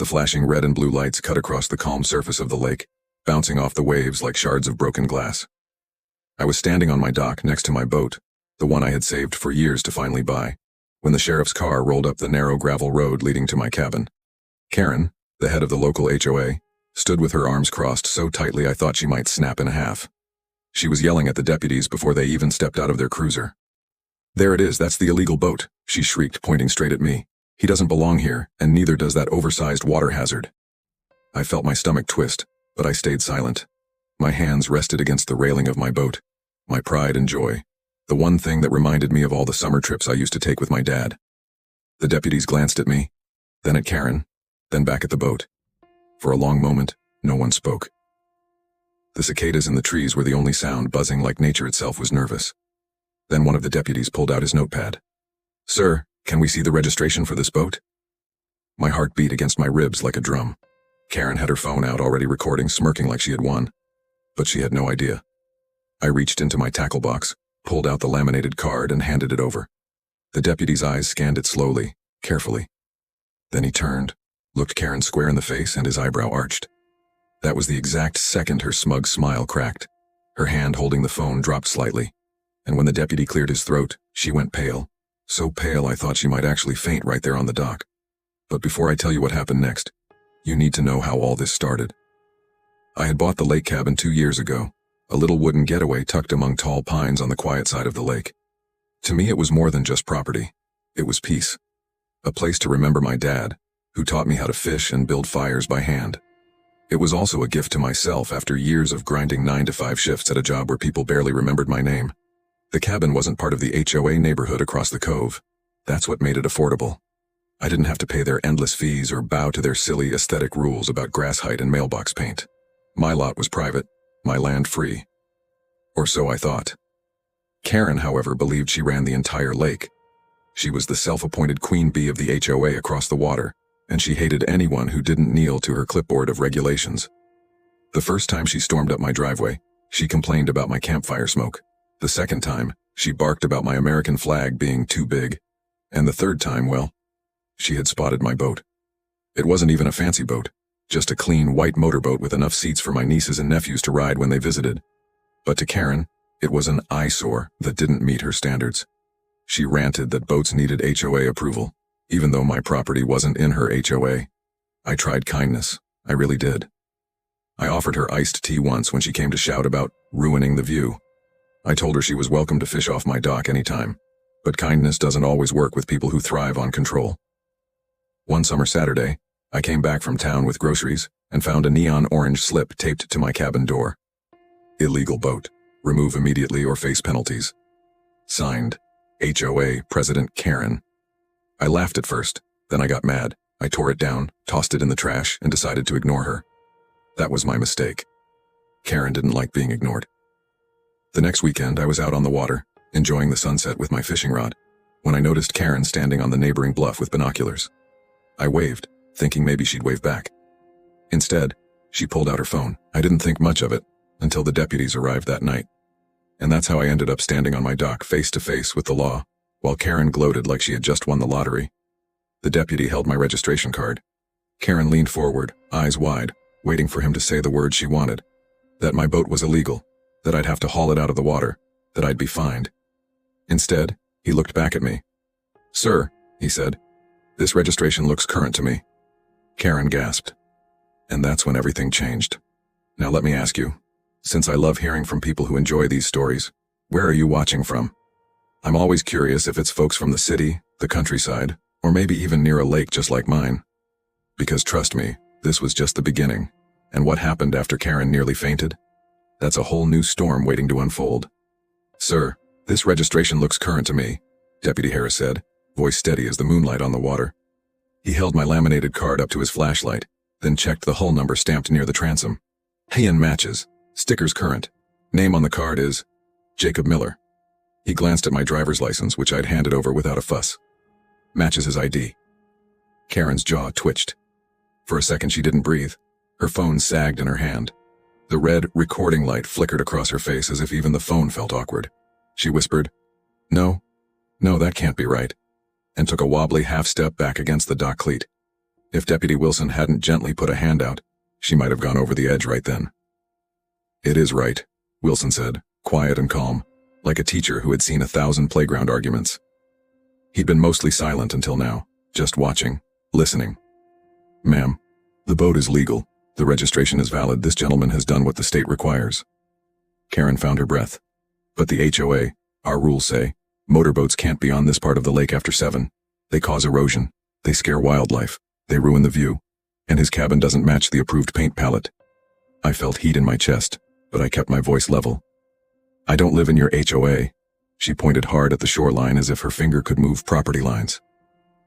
The flashing red and blue lights cut across the calm surface of the lake, bouncing off the waves like shards of broken glass. I was standing on my dock next to my boat, the one I had saved for years to finally buy, when the sheriff's car rolled up the narrow gravel road leading to my cabin. Karen, the head of the local HOA, stood with her arms crossed so tightly I thought she might snap in half. She was yelling at the deputies before they even stepped out of their cruiser. "There it is, that's the illegal boat," she shrieked, pointing straight at me. "He doesn't belong here, and neither does that oversized water hazard." I felt my stomach twist, but I stayed silent. My hands rested against the railing of my boat, my pride and joy, the one thing that reminded me of all the summer trips I used to take with my dad. The deputies glanced at me, then at Karen, then back at the boat. For a long moment, no one spoke. The cicadas in the trees were the only sound, buzzing like nature itself was nervous. Then one of the deputies pulled out his notepad. "Sir, can we see the registration for this boat?" My heart beat against my ribs like a drum. Karen had her phone out already recording, smirking like she had won. But she had no idea. I reached into my tackle box, pulled out the laminated card and handed it over. The deputy's eyes scanned it slowly, carefully. Then he turned, looked Karen square in the face, and his eyebrow arched. That was the exact second her smug smile cracked. Her hand holding the phone dropped slightly, and when the deputy cleared his throat, she went pale. So pale I thought she might actually faint right there on the dock. But before I tell you what happened next, you need to know how all this started. I had bought the lake cabin 2 years ago, a little wooden getaway tucked among tall pines on the quiet side of the lake. To me it was more than just property. It was peace. A place to remember my dad, who taught me how to fish and build fires by hand. It was also a gift to myself after years of grinding 9-to-5 shifts at a job where people barely remembered my name. The cabin wasn't part of the HOA neighborhood across the cove. That's what made it affordable. I didn't have to pay their endless fees or bow to their silly aesthetic rules about grass height and mailbox paint. My lot was private, my land free. Or so I thought. Karen, however, believed she ran the entire lake. She was the self-appointed queen bee of the HOA across the water, and she hated anyone who didn't kneel to her clipboard of regulations. The first time she stormed up my driveway, she complained about my campfire smoke. The second time, she barked about my American flag being too big. And the third time, well, she had spotted my boat. It wasn't even a fancy boat, just a clean white motorboat with enough seats for my nieces and nephews to ride when they visited. But to Karen, it was an eyesore that didn't meet her standards. She ranted that boats needed HOA approval, even though my property wasn't in her HOA. I tried kindness, I really did. I offered her iced tea once when she came to shout about ruining the view. I told her she was welcome to fish off my dock anytime, but kindness doesn't always work with people who thrive on control. One summer Saturday, I came back from town with groceries and found a neon orange slip taped to my cabin door. Illegal boat. Remove immediately or face penalties. Signed, HOA President Karen. I laughed at first, then I got mad. I tore it down, tossed it in the trash, and decided to ignore her. That was my mistake. Karen didn't like being ignored. The next weekend, I was out on the water, enjoying the sunset with my fishing rod, when I noticed Karen standing on the neighboring bluff with binoculars. I waved, thinking maybe she'd wave back. Instead, she pulled out her phone. I didn't think much of it until the deputies arrived that night. And that's how I ended up standing on my dock face to face with the law, while Karen gloated like she had just won the lottery. The deputy held my registration card. Karen leaned forward, eyes wide, waiting for him to say the words she wanted. That my boat was illegal, that I'd have to haul it out of the water, that I'd be fined. Instead, he looked back at me. "Sir," he said, "this registration looks current to me." Karen gasped. And that's when everything changed. Now let me ask you, since I love hearing from people who enjoy these stories, where are you watching from? I'm always curious if it's folks from the city, the countryside, or maybe even near a lake just like mine. Because trust me, this was just the beginning. And what happened after Karen nearly fainted? That's a whole new storm waiting to unfold. "Sir, this registration looks current to me," Deputy Harris said, voice steady as the moonlight on the water. He held my laminated card up to his flashlight, then checked the hull number stamped near the transom. "Hey, matches. Stickers current. Name on the card is Jacob Miller." He glanced at my driver's license, which I'd handed over without a fuss. "Matches his ID." Karen's jaw twitched. For a second she didn't breathe. Her phone sagged in her hand. The red recording light flickered across her face as if even the phone felt awkward. She whispered, No, that can't be right," and took a wobbly half-step back against the dock cleat. If Deputy Wilson hadn't gently put a hand out, she might have gone over the edge right then. "It is right," Wilson said, quiet and calm, like a teacher who had seen 1,000 playground arguments. He'd been mostly silent until now, just watching, listening. "Ma'am, the boat is legal. The registration is valid. This gentleman has done what the state requires." Karen found her breath. "But the HOA, our rules say, motorboats can't be on this part of the lake after 7. They cause erosion. They scare wildlife. They ruin the view. And his cabin doesn't match the approved paint palette." I felt heat in my chest, but I kept my voice level. "I don't live in your HOA." She pointed hard at the shoreline as if her finger could move property lines.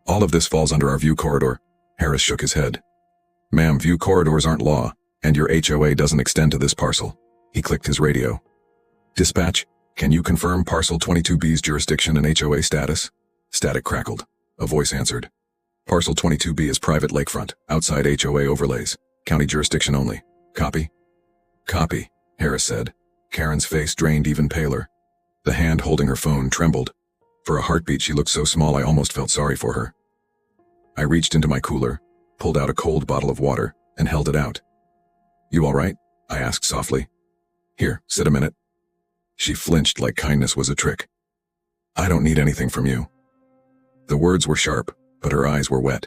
"All of this falls under our view corridor." Harris shook his head. "Ma'am, view corridors aren't law, and your HOA doesn't extend to this parcel." He clicked his radio. "Dispatch, can you confirm parcel 22B's jurisdiction and HOA status?" Static crackled. A voice answered. "Parcel 22B is private lakefront, outside HOA overlays, county jurisdiction only. Copy?" "Copy," Harris said. Karen's face drained even paler. The hand holding her phone trembled. For a heartbeat she looked so small I almost felt sorry for her. I reached into my cooler, pulled out a cold bottle of water, and held it out. "You all right?" I asked softly. "Here, sit a minute." She flinched like kindness was a trick. "I don't need anything from you." The words were sharp, but her eyes were wet.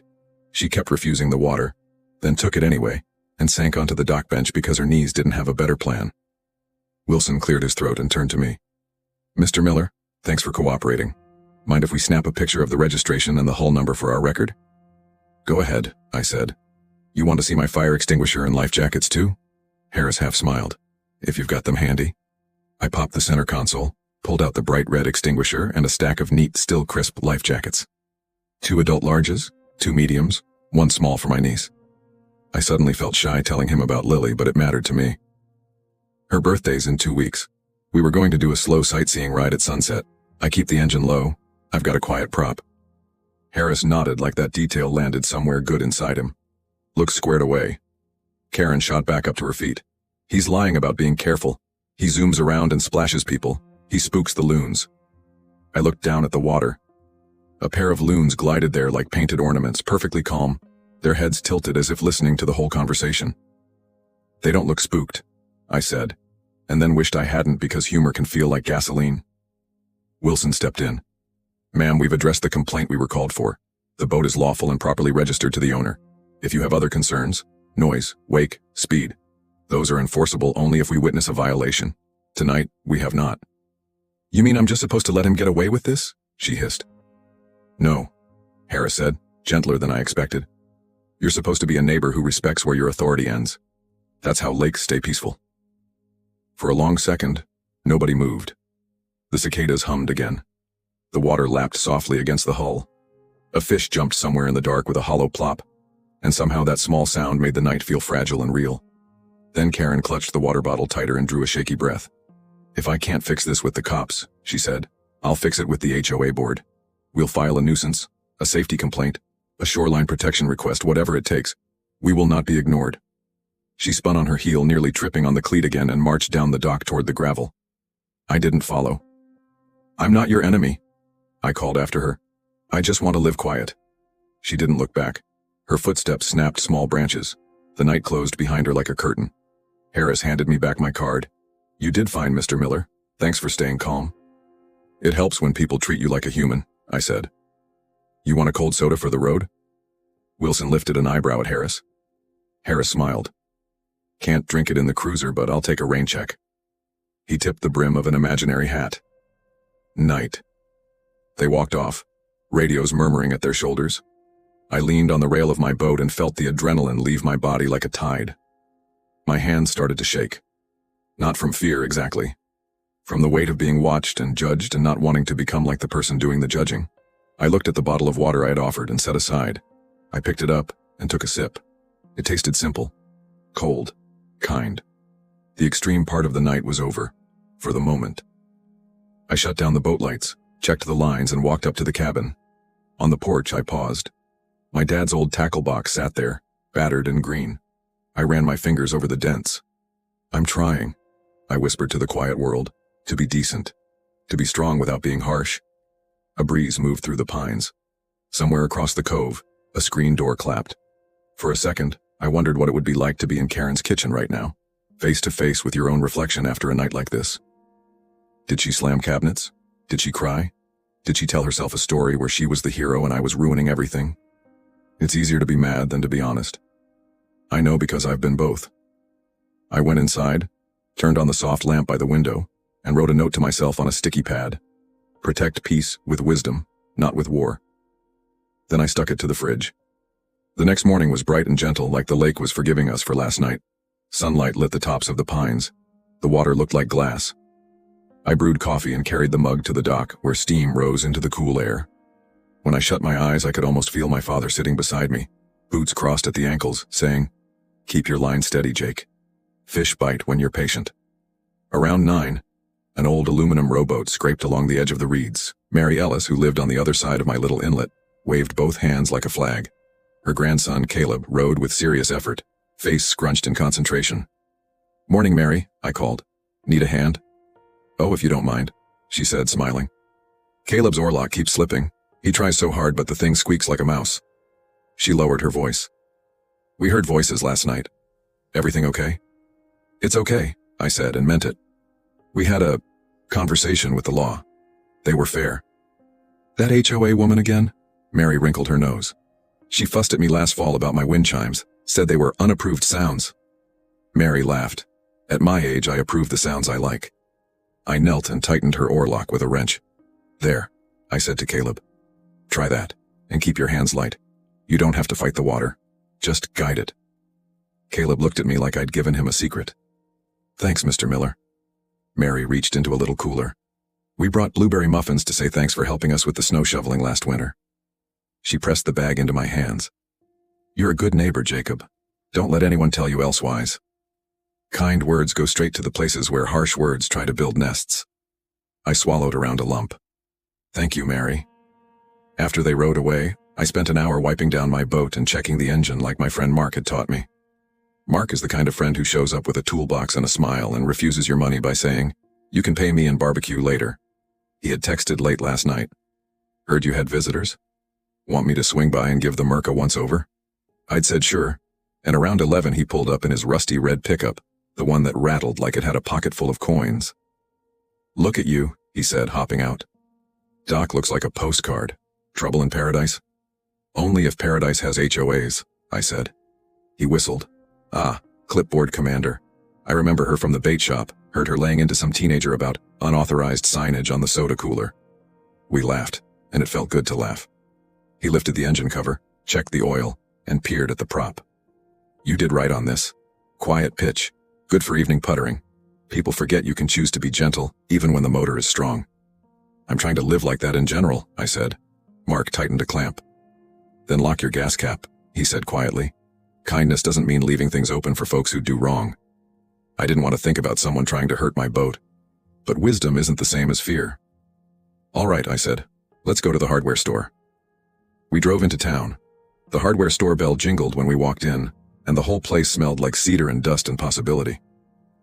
She kept refusing the water, then took it anyway, and sank onto the dock bench because her knees didn't have a better plan. Wilson cleared his throat and turned to me. "Mr. Miller, thanks for cooperating. Mind if we snap a picture of the registration and the hull number for our record?" "Go ahead," I said. "You want to see my fire extinguisher and life jackets too?" Harris half smiled. "If you've got them handy." I popped the center console, pulled out the bright red extinguisher and a stack of neat, still crisp life jackets. 2 adult larges, 2 mediums, 1 small for my niece. I suddenly felt shy telling him about Lily, but it mattered to me. "Her birthday's in 2 weeks. We were going to do a slow sightseeing ride at sunset. I keep the engine low. I've got a quiet prop." Harris nodded like that detail landed somewhere good inside him. "Looks squared away." Karen shot back up to her feet. "He's lying about being careful. He zooms around and splashes people. He spooks the loons." I looked down at the water. A pair of loons glided there like painted ornaments, perfectly calm, their heads tilted as if listening to the whole conversation. "They don't look spooked," I said, and then wished I hadn't because humor can feel like gasoline. Wilson stepped in. "Ma'am, we've addressed the complaint we were called for. The boat is lawful and properly registered to the owner. If you have other concerns, noise, wake, speed, those are enforceable only if we witness a violation. Tonight, we have not." "You mean I'm just supposed to let him get away with this?" she hissed. "No," Harris said, gentler than I expected. "You're supposed to be a neighbor who respects where your authority ends. That's how lakes stay peaceful." For a long second, nobody moved. The cicadas hummed again. The water lapped softly against the hull. A fish jumped somewhere in the dark with a hollow plop, and somehow that small sound made the night feel fragile and real. Then Karen clutched the water bottle tighter and drew a shaky breath. "If I can't fix this with the cops," she said, "I'll fix it with the HOA board. We'll file a nuisance, a safety complaint, a shoreline protection request, whatever it takes. We will not be ignored." She spun on her heel, nearly tripping on the cleat again, and marched down the dock toward the gravel. I didn't follow. "I'm not your enemy," I called after her. "I just want to live quiet." She didn't look back. Her footsteps snapped small branches. The night closed behind her like a curtain. Harris handed me back my card. "You did fine, Mr. Miller. Thanks for staying calm." "It helps when people treat you like a human," I said. "You want a cold soda for the road?" Wilson lifted an eyebrow at Harris. Harris smiled. "Can't drink it in the cruiser, but I'll take a rain check." He tipped the brim of an imaginary hat. Night. They walked off, radios murmuring at their shoulders. I leaned on the rail of my boat and felt the adrenaline leave my body like a tide. My hands started to shake. Not from fear, exactly. From the weight of being watched and judged and not wanting to become like the person doing the judging. I looked at the bottle of water I had offered and set aside. I picked it up and took a sip. It tasted simple, cold, kind. The extreme part of the night was over, for the moment. I shut down the boat lights, checked the lines, and walked up to the cabin. On the porch, I paused. My dad's old tackle box sat there, battered and green. I ran my fingers over the dents. "I'm trying," I whispered to the quiet world, "to be decent, to be strong without being harsh." A breeze moved through the pines. Somewhere across the cove, a screen door clapped. For a second, I wondered what it would be like to be in Karen's kitchen right now, face to face with your own reflection after a night like this. Did she slam cabinets? Did she cry? Did she tell herself a story where she was the hero and I was ruining everything? It's easier to be mad than to be honest. I know because I've been both. I went inside, turned on the soft lamp by the window, and wrote a note to myself on a sticky pad. Protect peace with wisdom, not with war. Then I stuck it to the fridge. The next morning was bright and gentle, like the lake was forgiving us for last night. Sunlight lit the tops of the pines. The water looked like glass. I brewed coffee and carried the mug to the dock, where steam rose into the cool air. When I shut my eyes, I could almost feel my father sitting beside me, boots crossed at the ankles, saying, "Keep your line steady, Jake. Fish bite when you're patient." Around 9, an old aluminum rowboat scraped along the edge of the reeds. Mary Ellis, who lived on the other side of my little inlet, waved both hands like a flag. Her grandson, Caleb, rowed with serious effort, face scrunched in concentration. "Morning, Mary," I called. "Need a hand?" "Oh, if you don't mind," she said, smiling. "Caleb's oarlock keeps slipping. He tries so hard, but the thing squeaks like a mouse." She lowered her voice. "We heard voices last night. Everything okay?" "It's okay," I said, and meant it. "We had a conversation with the law. They were fair." "That HOA woman again?" Mary wrinkled her nose. "She fussed at me last fall about my wind chimes, said they were unapproved sounds." Mary laughed. "At my age, I approve the sounds I like." I knelt and tightened her oarlock with a wrench. "There," I said to Caleb. "Try that, and keep your hands light. You don't have to fight the water. Just guide it." Caleb looked at me like I'd given him a secret. "Thanks, Mr. Miller." Mary reached into a little cooler. "We brought blueberry muffins to say thanks for helping us with the snow shoveling last winter." She pressed the bag into my hands. "You're a good neighbor, Jacob. Don't let anyone tell you elsewise. Kind words go straight to the places where harsh words try to build nests." I swallowed around a lump. "Thank you, Mary." After they rowed away, I spent an hour wiping down my boat and checking the engine like my friend Mark had taught me. Mark is the kind of friend who shows up with a toolbox and a smile and refuses your money by saying, "You can pay me in barbecue later." He had texted late last night. "Heard you had visitors? Want me to swing by and give the Merc a once-over?" I'd said sure, and around 11 he pulled up in his rusty red pickup, the one that rattled like it had a pocket full of coins. "Look at you," he said, hopping out. "Doc looks like a postcard. Trouble in paradise?" "Only if paradise has HOAs," I said. He whistled. "Ah, clipboard commander. I remember her from the bait shop, heard her laying into some teenager about unauthorized signage on the soda cooler." We laughed, and it felt good to laugh. He lifted the engine cover, checked the oil, and peered at the prop. "You did right on this. Quiet pitch. Good for evening puttering. People forget you can choose to be gentle, even when the motor is strong." "I'm trying to live like that in general," I said. Mark tightened a clamp. "Then lock your gas cap," he said quietly. "Kindness doesn't mean leaving things open for folks who do wrong." I didn't want to think about someone trying to hurt my boat. But wisdom isn't the same as fear. "All right," I said. "Let's go to the hardware store." We drove into town. The hardware store bell jingled when we walked in, and the whole place smelled like cedar and dust and possibility.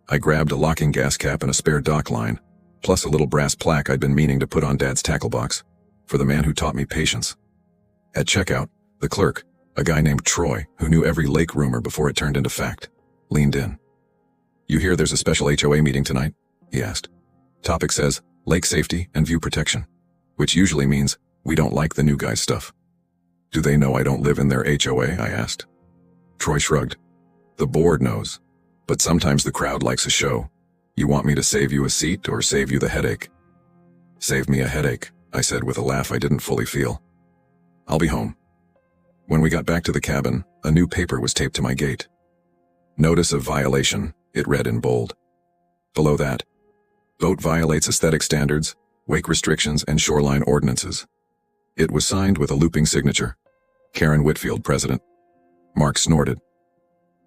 I grabbed a locking gas cap and a spare dock line, plus a little brass plaque I'd been meaning to put on Dad's tackle box, for the man who taught me patience. At checkout, the clerk, a guy named Troy, who knew every lake rumor before it turned into fact, leaned in. "You hear there's a special HOA meeting tonight?" he asked. "Topic says, lake safety and view protection, which usually means we don't like the new guy's stuff." "Do they know I don't live in their HOA?" I asked. Troy shrugged. "The board knows, but sometimes the crowd likes a show. You want me to save you a seat or save you the headache?" "Save me a headache," I said with a laugh I didn't fully feel. "I'll be home." When we got back to the cabin, a new paper was taped to my gate. "Notice of violation," it read in bold. Below that, "Boat violates aesthetic standards, wake restrictions, and shoreline ordinances." It was signed with a looping signature. Karen Whitfield, President. Mark snorted.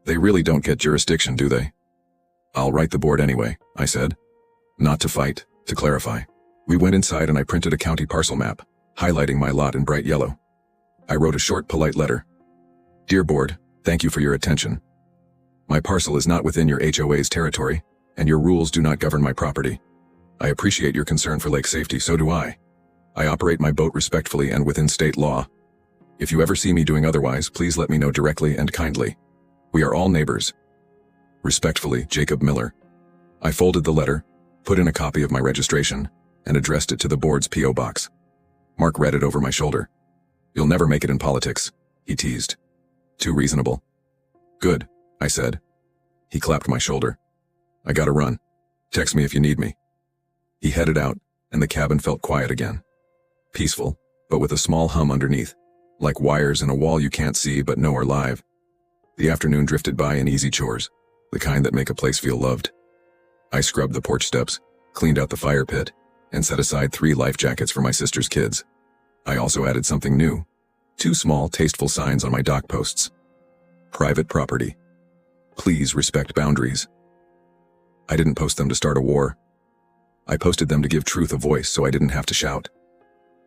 "They really don't get jurisdiction, do they?" "I'll write the board anyway," I said. "Not to fight, to clarify." We went inside and I printed a county parcel map, highlighting my lot in bright yellow. I wrote a short, polite letter. "Dear Board, thank you for your attention. My parcel is not within your HOA's territory, and your rules do not govern my property. I appreciate your concern for lake safety, so do I. I operate my boat respectfully and within state law. If you ever see me doing otherwise, please let me know directly and kindly. We are all neighbors. Respectfully, Jacob Miller. I folded the letter, put in a copy of my registration, and addressed it to the board's P.O. box. Mark read it over my shoulder. You'll never make it in politics, he teased. Too reasonable. Good, I said. He clapped my shoulder. I gotta run. Text me if you need me. He headed out, and the cabin felt quiet again. Peaceful, but with a small hum underneath, like wires in a wall you can't see but know are live. The afternoon drifted by in easy chores, the kind that make a place feel loved. I scrubbed the porch steps, cleaned out the fire pit, and set aside 3 life jackets for my sister's kids. I also added something new. 2 small, tasteful signs on my dock posts. Private property. Please respect boundaries. I didn't post them to start a war. I posted them to give truth a voice so I didn't have to shout.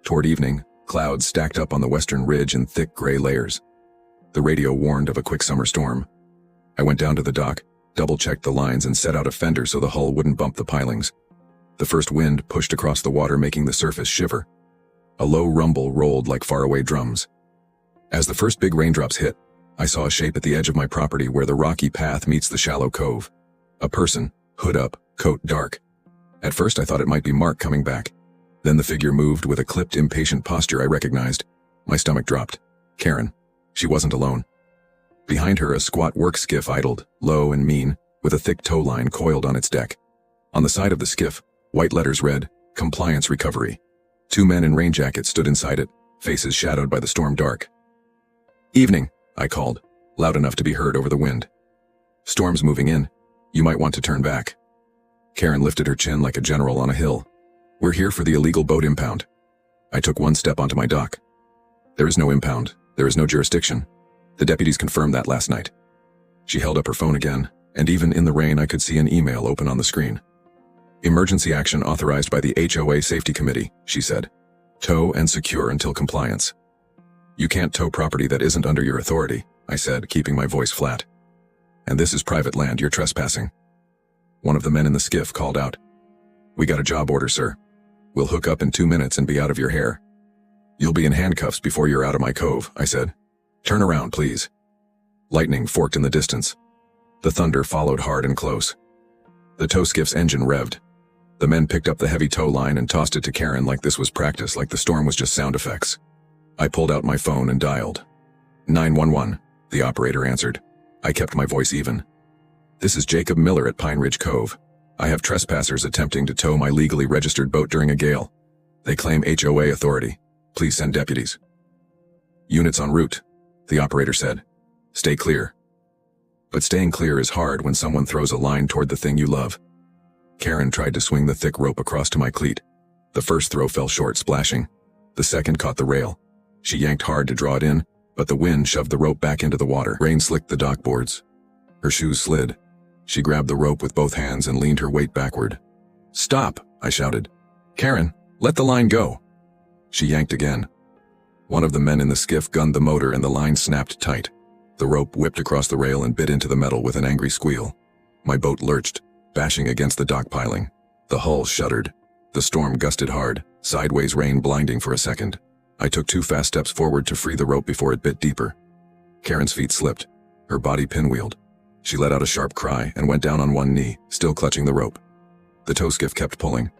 Toward evening, clouds stacked up on the western ridge in thick gray layers. The radio warned of a quick summer storm. I went down to the dock, double-checked the lines and set out a fender so the hull wouldn't bump the pilings. The first wind pushed across the water, making the surface shiver. A low rumble rolled like faraway drums. As the first big raindrops hit, I saw a shape at the edge of my property where the rocky path meets the shallow cove. A person, hood up, coat dark. At first I thought it might be Mark coming back. Then the figure moved with a clipped, impatient posture I recognized. My stomach dropped. Karen. She wasn't alone. Behind her, a squat work skiff idled, low and mean, with a thick tow line coiled on its deck. On the side of the skiff, white letters read, Compliance Recovery. 2 men in rain jackets stood inside it, faces shadowed by the storm dark. Evening, I called, loud enough to be heard over the wind. Storm's moving in. You might want to turn back. Karen lifted her chin like a general on a hill. We're here for the illegal boat impound. I took 1 step onto my dock. There is no impound. There is no jurisdiction. The deputies confirmed that last night. She held up her phone again, and even in the rain I could see an email open on the screen. Emergency action authorized by the HOA Safety Committee, she said. Tow and secure until compliance. You can't tow property that isn't under your authority, I said, keeping my voice flat. And this is private land, you're trespassing. One of the men in the skiff called out. We got a job order, sir. We'll hook up in 2 minutes and be out of your hair. You'll be in handcuffs before you're out of my cove, I said. Turn around, please. Lightning forked in the distance. The thunder followed hard and close. The tow skiff's engine revved. The men picked up the heavy tow line and tossed it to Karen like this was practice, like the storm was just sound effects. I pulled out my phone and dialed. 911, the operator answered. I kept my voice even. This is Jacob Miller at Pine Ridge Cove. I have trespassers attempting to tow my legally registered boat during a gale. They claim HOA authority. Please send deputies. Units en route, the operator said. Stay clear. But staying clear is hard when someone throws a line toward the thing you love. Karen tried to swing the thick rope across to my cleat. The first throw fell short, splashing. The second caught the rail. She yanked hard to draw it in, but the wind shoved the rope back into the water. Rain slicked the dock boards. Her shoes slid. She grabbed the rope with both hands and leaned her weight backward. Stop, I shouted. Karen, let the line go. She yanked again. One of the men in the skiff gunned the motor and the line snapped tight. The rope whipped across the rail and bit into the metal with an angry squeal. My boat lurched, bashing against the dock piling. The hull shuddered. The storm gusted hard, sideways rain blinding for a second. I took 2 fast steps forward to free the rope before it bit deeper. Karen's feet slipped. Her body pinwheeled. She let out a sharp cry and went down on one knee, still clutching the rope. The tow skiff kept pulling.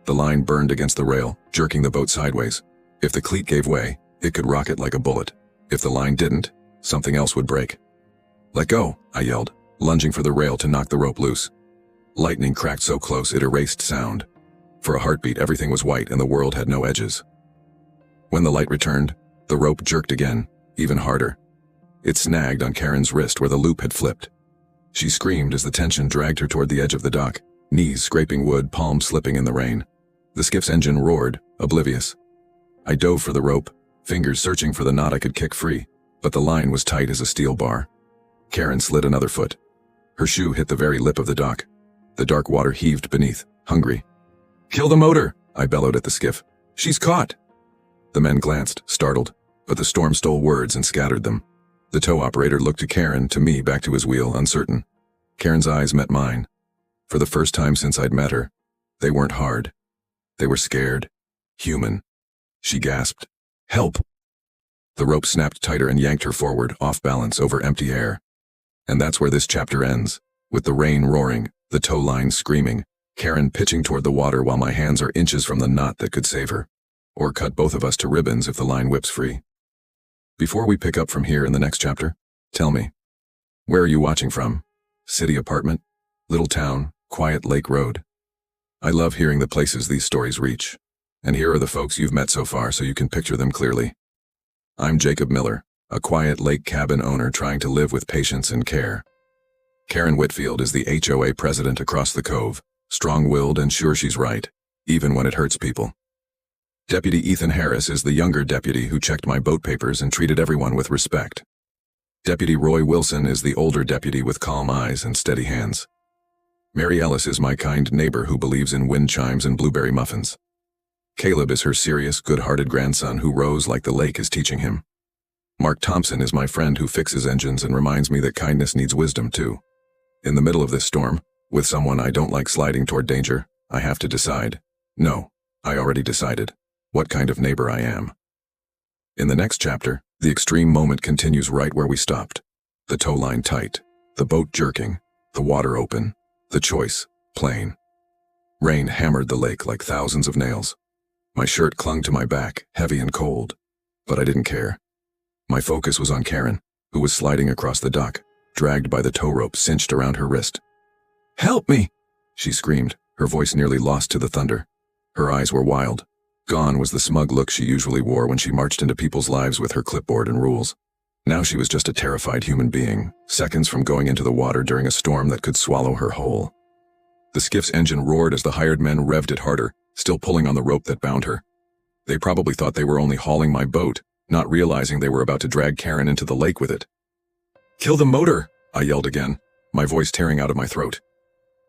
The line burned against the rail, jerking the boat sideways. If the cleat gave way, it could rocket like a bullet. If the line didn't, something else would break. Let go, I yelled, lunging for the rail to knock the rope loose. Lightning cracked so close it erased sound. For a heartbeat, everything was white and the world had no edges. When the light returned, the rope jerked again, even harder. It snagged on Karen's wrist where the loop had flipped. She screamed as the tension dragged her toward the edge of the dock, knees scraping wood, palms slipping in the rain. The skiff's engine roared, oblivious. I dove for the rope, fingers searching for the knot I could kick free, but the line was tight as a steel bar. Karen slid another foot. Her shoe hit the very lip of the dock. The dark water heaved beneath, hungry. Kill the motor, I bellowed at the skiff. She's caught. The men glanced, startled, but the storm stole words and scattered them. The tow operator looked to Karen, to me, back to his wheel, uncertain. Karen's eyes met mine. For the first time since I'd met her, they weren't hard. They were scared, human. She gasped, "Help!" The rope snapped tighter and yanked her forward, off balance over empty air. And that's where this chapter ends, with the rain roaring, the tow line screaming, Karen pitching toward the water while my hands are inches from the knot that could save her, or cut both of us to ribbons if the line whips free. Before we pick up from here in the next chapter, tell me, where are you watching from? City apartment? Little town? Quiet lake road? I love hearing the places these stories reach. And here are the folks you've met so far so you can picture them clearly. I'm Jacob Miller, a quiet lake cabin owner trying to live with patience and care. Karen Whitfield is the HOA president across the cove, strong-willed and sure she's right, even when it hurts people. Deputy Ethan Harris is the younger deputy who checked my boat papers and treated everyone with respect. Deputy Roy Wilson is the older deputy with calm eyes and steady hands. Mary Ellis is my kind neighbor who believes in wind chimes and blueberry muffins. Caleb is her serious, good-hearted grandson who rows like the lake is teaching him. Mark Thompson is my friend who fixes engines and reminds me that kindness needs wisdom too. In the middle of this storm, with someone I don't like sliding toward danger, I have to decide. No, I already decided what kind of neighbor I am. In the next chapter, the extreme moment continues right where we stopped. The tow line tight, the boat jerking, the water open, the choice plain. Rain hammered the lake like thousands of nails. My shirt clung to my back, heavy and cold, but I didn't care. My focus was on Karen, who was sliding across the dock, dragged by the tow rope cinched around her wrist. "Help me!" she screamed, her voice nearly lost to the thunder. Her eyes were wild. Gone was the smug look she usually wore when she marched into people's lives with her clipboard and rules. Now she was just a terrified human being, seconds from going into the water during a storm that could swallow her whole. The skiff's engine roared as the hired men revved it harder, still pulling on the rope that bound her. They probably thought they were only hauling my boat, not realizing they were about to drag Karen into the lake with it. "Kill the motor!" I yelled again, my voice tearing out of my throat.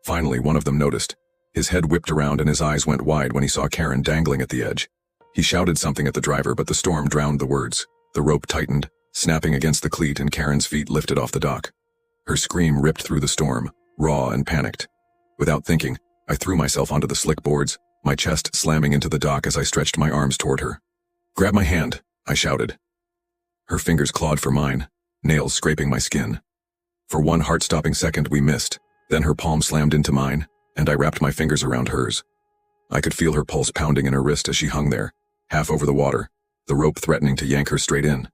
Finally, one of them noticed. His head whipped around and his eyes went wide when he saw Karen dangling at the edge. He shouted something at the driver, but the storm drowned the words. The rope tightened, snapping against the cleat, and Karen's feet lifted off the dock. Her scream ripped through the storm, raw and panicked. Without thinking, I threw myself onto the slick boards, my chest slamming into the dock as I stretched my arms toward her. "Grab my hand," I shouted. Her fingers clawed for mine, nails scraping my skin. For one heart-stopping second we missed, then her palm slammed into mine, and I wrapped my fingers around hers. I could feel her pulse pounding in her wrist as she hung there, half over the water, the rope threatening to yank her straight in.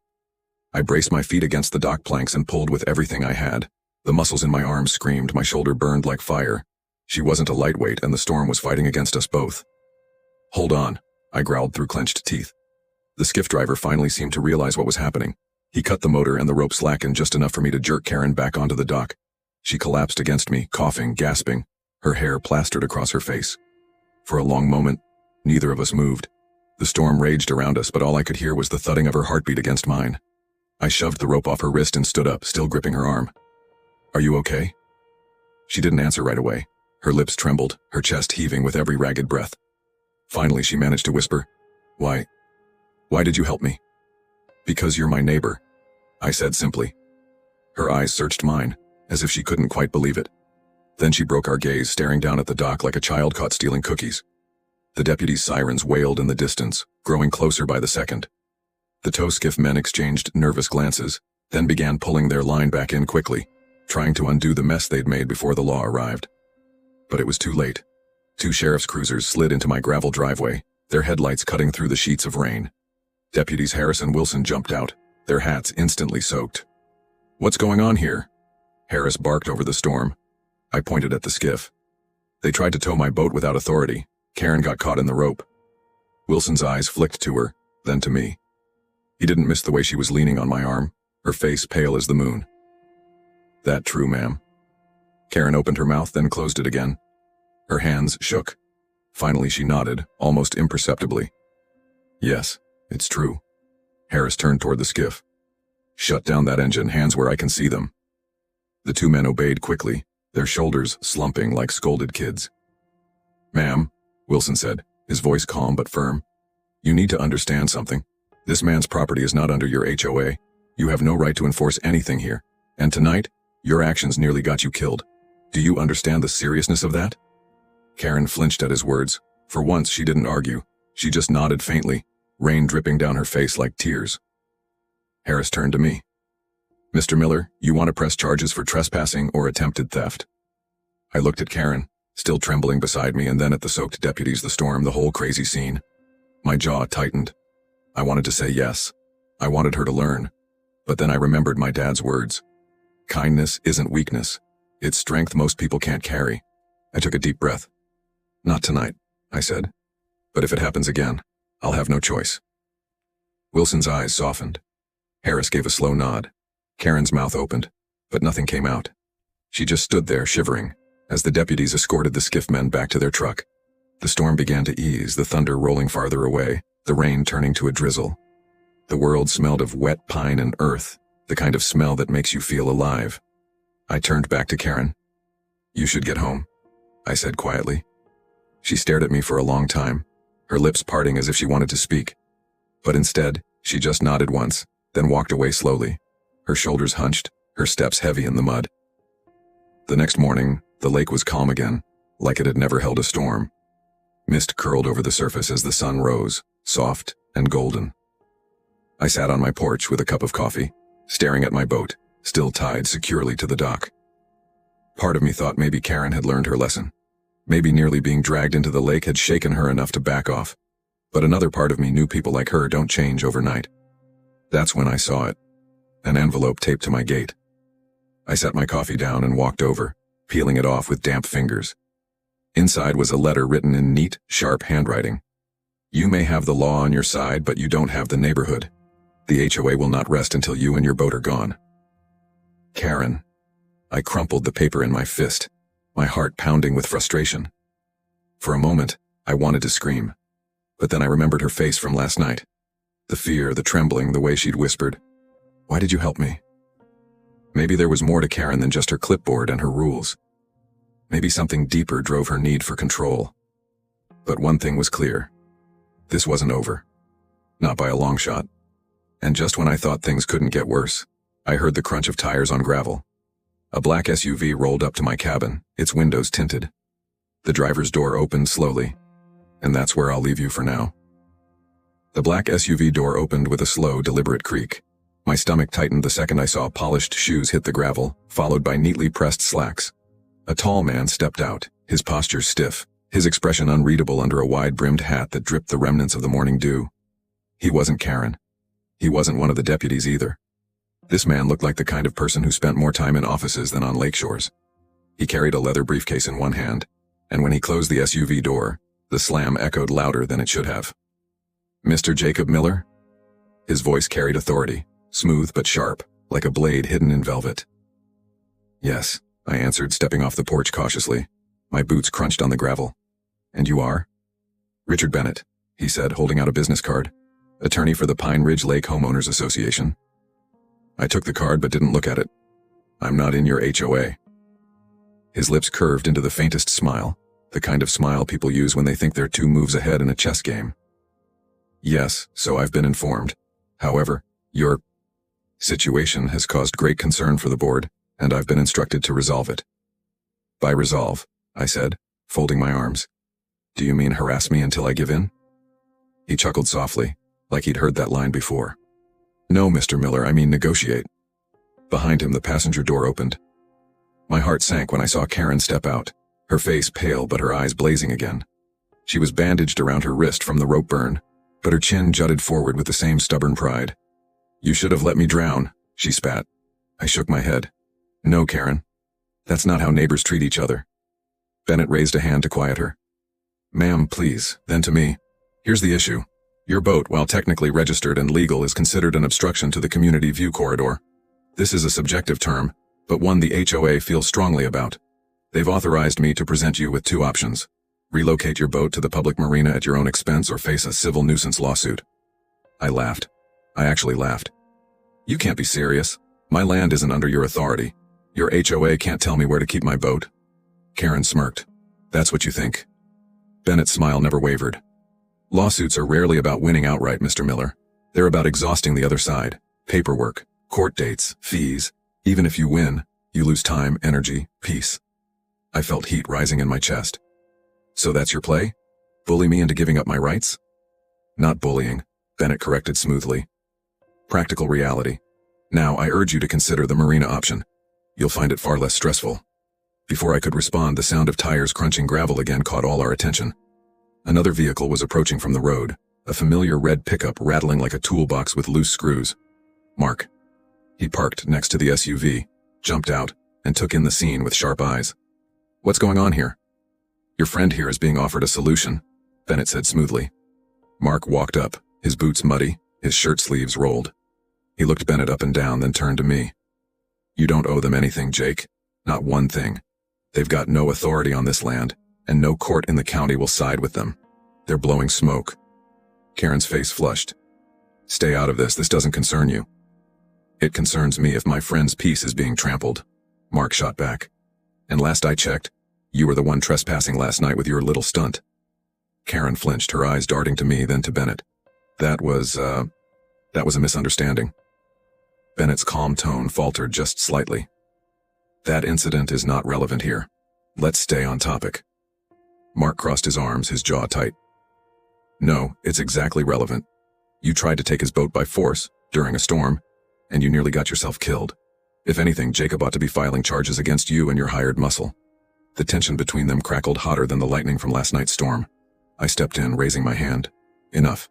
I braced my feet against the dock planks and pulled with everything I had. The muscles in my arms screamed, my shoulder burned like fire. She wasn't a lightweight, and the storm was fighting against us both. "Hold on," I growled through clenched teeth. The skiff driver finally seemed to realize what was happening. He cut the motor and the rope slackened just enough for me to jerk Karen back onto the dock. She collapsed against me, coughing, gasping, her hair plastered across her face. For a long moment, neither of us moved. The storm raged around us, but all I could hear was the thudding of her heartbeat against mine. I shoved the rope off her wrist and stood up, still gripping her arm. "Are you okay?" She didn't answer right away. Her lips trembled, her chest heaving with every ragged breath. Finally, she managed to whisper, Why did you help me?" "Because you're my neighbor," I said simply. Her eyes searched mine, as if she couldn't quite believe it. Then she broke our gaze, staring down at the dock like a child caught stealing cookies. The deputy's sirens wailed in the distance, growing closer by the second. The tow skiff men exchanged nervous glances, then began pulling their line back in quickly, trying to undo the mess they'd made before the law arrived. But it was too late. 2 sheriff's cruisers slid into my gravel driveway, their headlights cutting through the sheets of rain. Deputies Harris and Wilson jumped out, their hats instantly soaked. "What's going on here?" Harris barked over the storm. I pointed at the skiff. "They tried to tow my boat without authority. Karen got caught in the rope." Wilson's eyes flicked to her, then to me. He didn't miss the way she was leaning on my arm, her face pale as the moon. "That true, ma'am?" Karen opened her mouth, then closed it again. Her hands shook. Finally she nodded, almost imperceptibly. "Yes, it's true." Harris turned toward the skiff. "Shut down that engine, hands where I can see them." The 2 men obeyed quickly, their shoulders slumping like scolded kids. "Ma'am," Wilson said, his voice calm but firm, "you need to understand something. This man's property is not under your HOA. You have no right to enforce anything here. And tonight, your actions nearly got you killed. Do you understand the seriousness of that?" Karen flinched at his words. For once, she didn't argue. She just nodded faintly, rain dripping down her face like tears. Harris turned to me. Mr. Miller, you want to press charges for trespassing or attempted theft? I looked at Karen, still trembling beside me, and then at the soaked deputies, the storm, the whole crazy scene. My jaw tightened. I wanted to say yes. I wanted her to learn. But then I remembered my dad's words. Kindness isn't weakness. It's strength most people can't carry. I took a deep breath. Not tonight, I said. But if it happens again, I'll have no choice. Wilson's eyes softened. Harris gave a slow nod. Karen's mouth opened, but nothing came out. She just stood there, shivering, as the deputies escorted the skiff men back to their truck. The storm began to ease, the thunder rolling farther away, the rain turning to a drizzle. The world smelled of wet pine and earth, the kind of smell that makes you feel alive. I turned back to Karen. You should get home, I said quietly. She stared at me for a long time, her lips parting as if she wanted to speak. But instead, she just nodded once, then walked away slowly, her shoulders hunched, her steps heavy in the mud. The next morning, the lake was calm again, like it had never held a storm. Mist curled over the surface as the sun rose, soft and golden. I sat on my porch with a cup of coffee, staring at my boat, still tied securely to the dock. Part of me thought maybe Karen had learned her lesson. Maybe nearly being dragged into the lake had shaken her enough to back off. But another part of me knew people like her don't change overnight. That's when I saw it. An envelope taped to my gate. I set my coffee down and walked over, peeling it off with damp fingers. Inside was a letter written in neat, sharp handwriting. You may have the law on your side, but you don't have the neighborhood. The HOA will not rest until you and your boat are gone. Karen. I crumpled the paper in my fist, my heart pounding with frustration. For a moment, I wanted to scream. But then I remembered her face from last night. The fear, the trembling, the way she'd whispered, "Why did you help me?" Maybe there was more to Karen than just her clipboard and her rules. Maybe something deeper drove her need for control. But one thing was clear. This wasn't over. Not by a long shot. And just when I thought things couldn't get worse, I heard the crunch of tires on gravel. A black SUV rolled up to my cabin, its windows tinted. The driver's door opened slowly, and that's where I'll leave you for now. The black SUV door opened with a slow, deliberate creak. My stomach tightened the second I saw polished shoes hit the gravel, followed by neatly pressed slacks. A tall man stepped out, his posture stiff, his expression unreadable under a wide-brimmed hat that dripped the remnants of the morning dew. He wasn't Karen. He wasn't one of the deputies either. This man looked like the kind of person who spent more time in offices than on lake shores. He carried a leather briefcase in one hand, and when he closed the SUV door, the slam echoed louder than it should have. Mr. Jacob Miller? His voice carried authority, smooth but sharp, like a blade hidden in velvet. Yes, I answered, stepping off the porch cautiously. My boots crunched on the gravel. And you are? Richard Bennett, he said, holding out a business card. Attorney for the Pine Ridge Lake Homeowners Association. I took the card but didn't look at it. I'm not in your HOA. His lips curved into the faintest smile, the kind of smile people use when they think they're 2 moves ahead in a chess game. Yes, so I've been informed. However, your situation has caused great concern for the board, and I've been instructed to resolve it. By resolve, I said, folding my arms. Do you mean harass me until I give in? He chuckled softly, like he'd heard that line before. No, Mr. Miller, I mean negotiate. Behind him, the passenger door opened. My heart sank when I saw Karen step out, her face pale but her eyes blazing again. She was bandaged around her wrist from the rope burn, but her chin jutted forward with the same stubborn pride. You should have let me drown, she spat. I shook my head. No, Karen. That's not how neighbors treat each other. Bennett raised a hand to quiet her. Ma'am, please, then to me. Here's the issue. Your boat, while technically registered and legal, is considered an obstruction to the community view corridor. This is a subjective term, but one the HOA feels strongly about. They've authorized me to present you with 2 options. Relocate your boat to the public marina at your own expense or face a civil nuisance lawsuit. I laughed. I actually laughed. You can't be serious. My land isn't under your authority. Your HOA can't tell me where to keep my boat. Karen smirked. That's what you think. Bennett's smile never wavered. Lawsuits are rarely about winning outright, Mr. Miller. They're about exhausting the other side. Paperwork, court dates, fees. Even if you win, you lose time, energy, peace. I felt heat rising in my chest. So that's your play? Bully me into giving up my rights? Not bullying, Bennett corrected smoothly. Practical reality. Now, I urge you to consider the marina option. You'll find it far less stressful. Before I could respond, the sound of tires crunching gravel again caught all our attention. Another vehicle was approaching from the road, a familiar red pickup rattling like a toolbox with loose screws. Mark. He parked next to the SUV, jumped out, and took in the scene with sharp eyes. What's going on here? Your friend here is being offered a solution, Bennett said smoothly. Mark walked up, his boots muddy, his shirt sleeves rolled. He looked Bennett up and down, then turned to me. You don't owe them anything, Jake. Not one thing. They've got no authority on this land, and no court in the county will side with them. They're blowing smoke. Karen's face flushed. Stay out of this. This doesn't concern you. It concerns me if my friend's peace is being trampled. Mark shot back. And last I checked, you were the one trespassing last night with your little stunt. Karen flinched, her eyes darting to me, then to Bennett. That was a misunderstanding. Bennett's calm tone faltered just slightly. That incident is not relevant here. Let's stay on topic. Mark crossed his arms, his jaw tight. No, it's exactly relevant. You tried to take his boat by force, during a storm, and you nearly got yourself killed. If anything, Jacob ought to be filing charges against you and your hired muscle. The tension between them crackled hotter than the lightning from last night's storm. I stepped in, raising my hand. Enough.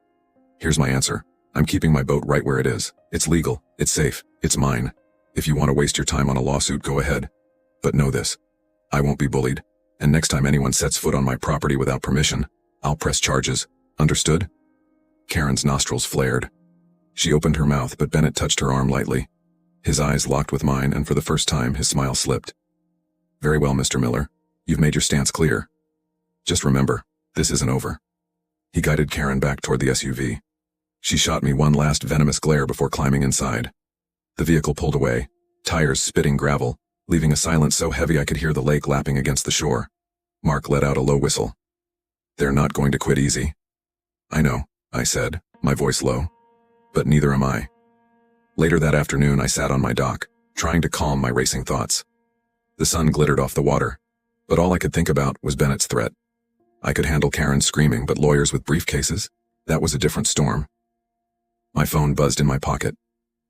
Here's my answer. I'm keeping my boat right where it is. It's legal. It's safe. It's mine. If you want to waste your time on a lawsuit, go ahead. But know this. I won't be bullied, and next time anyone sets foot on my property without permission, I'll press charges. Understood? Karen's nostrils flared. She opened her mouth, but Bennett touched her arm lightly. His eyes locked with mine, and for the first time, his smile slipped. Very well, Mr. Miller. You've made your stance clear. Just remember, this isn't over. He guided Karen back toward the SUV. She shot me one last venomous glare before climbing inside. The vehicle pulled away, tires spitting gravel, leaving a silence so heavy I could hear the lake lapping against the shore. Mark let out a low whistle. They're not going to quit easy. I know, I said, my voice low. But neither am I. Later that afternoon, I sat on my dock, trying to calm my racing thoughts. The sun glittered off the water, but all I could think about was Bennett's threat. I could handle Karen screaming, but lawyers with briefcases? That was a different storm. My phone buzzed in my pocket.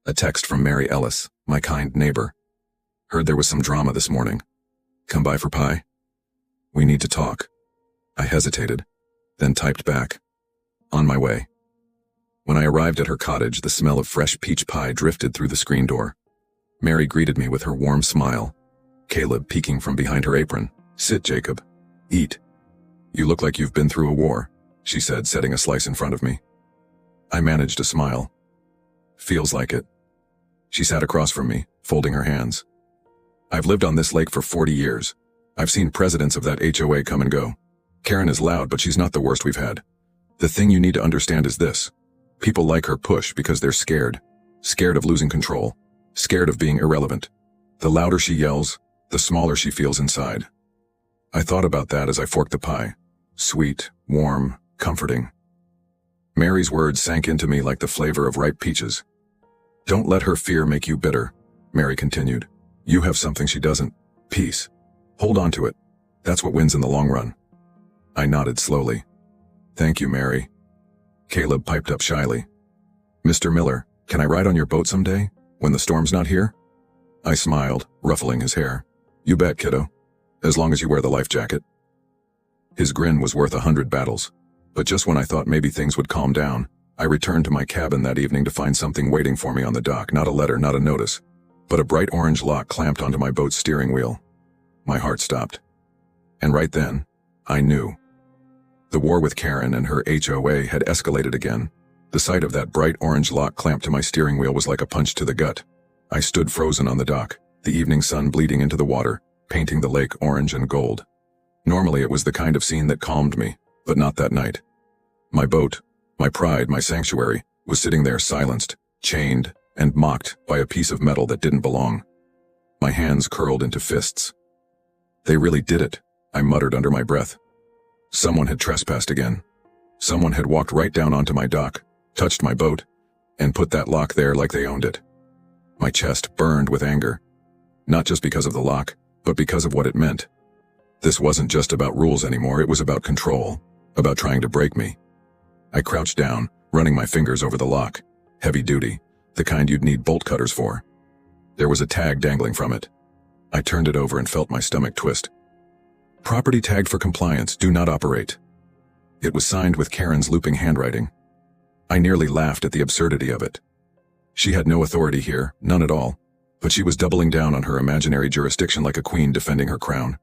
A text from Mary Ellis, my kind neighbor. Heard there was some drama this morning. Come by for pie? We need to talk. I hesitated, then typed back. On my way. When I arrived at her cottage, the smell of fresh peach pie drifted through the screen door. Mary greeted me with her warm smile. Caleb peeking from behind her apron. Sit, Jacob. Eat. You look like you've been through a war, she said, setting a slice in front of me. I managed a smile. Feels like it. She sat across from me, folding her hands. I've lived on this lake for 40 years. I've seen presidents of that HOA come and go. Karen is loud, but she's not the worst we've had. The thing you need to understand is this. People like her push because they're scared. Scared of losing control. Scared of being irrelevant. The louder she yells, the smaller she feels inside. I thought about that as I forked the pie. Sweet, warm, comforting. Mary's words sank into me like the flavor of ripe peaches. Don't let her fear make you bitter, Mary continued. You have something she doesn't. Peace. Hold on to it. That's what wins in the long run. I nodded slowly. Thank you, Mary. Caleb piped up shyly. Mr. Miller, can I ride on your boat someday, when the storm's not here? I smiled, ruffling his hair. You bet, kiddo. As long as you wear the life jacket. His grin was worth 100 battles. But just when I thought maybe things would calm down, I returned to my cabin that evening to find something waiting for me on the dock. Not a letter, not a notice, but a bright orange lock clamped onto my boat's steering wheel. My heart stopped. And right then, I knew. The war with Karen and her HOA had escalated again. The sight of that bright orange lock clamped to my steering wheel was like a punch to the gut. I stood frozen on the dock, the evening sun bleeding into the water, painting the lake orange and gold. Normally it was the kind of scene that calmed me, but not that night. My boat, my pride, my sanctuary, was sitting there silenced, chained, and mocked by a piece of metal that didn't belong. My hands curled into fists. They really did it, I muttered under my breath. Someone had trespassed again. Someone had walked right down onto my dock, touched my boat, and put that lock there like they owned it. My chest burned with anger. Not just because of the lock, but because of what it meant. This wasn't just about rules anymore, it was about control, about trying to break me. I crouched down, running my fingers over the lock. Heavy duty, the kind you'd need bolt cutters for. There was a tag dangling from it. I turned it over and felt my stomach twist. Property tagged for compliance, do not operate. It was signed with Karen's looping handwriting. I nearly laughed at the absurdity of it. She had no authority here, none at all, but she was doubling down on her imaginary jurisdiction like a queen defending her crown.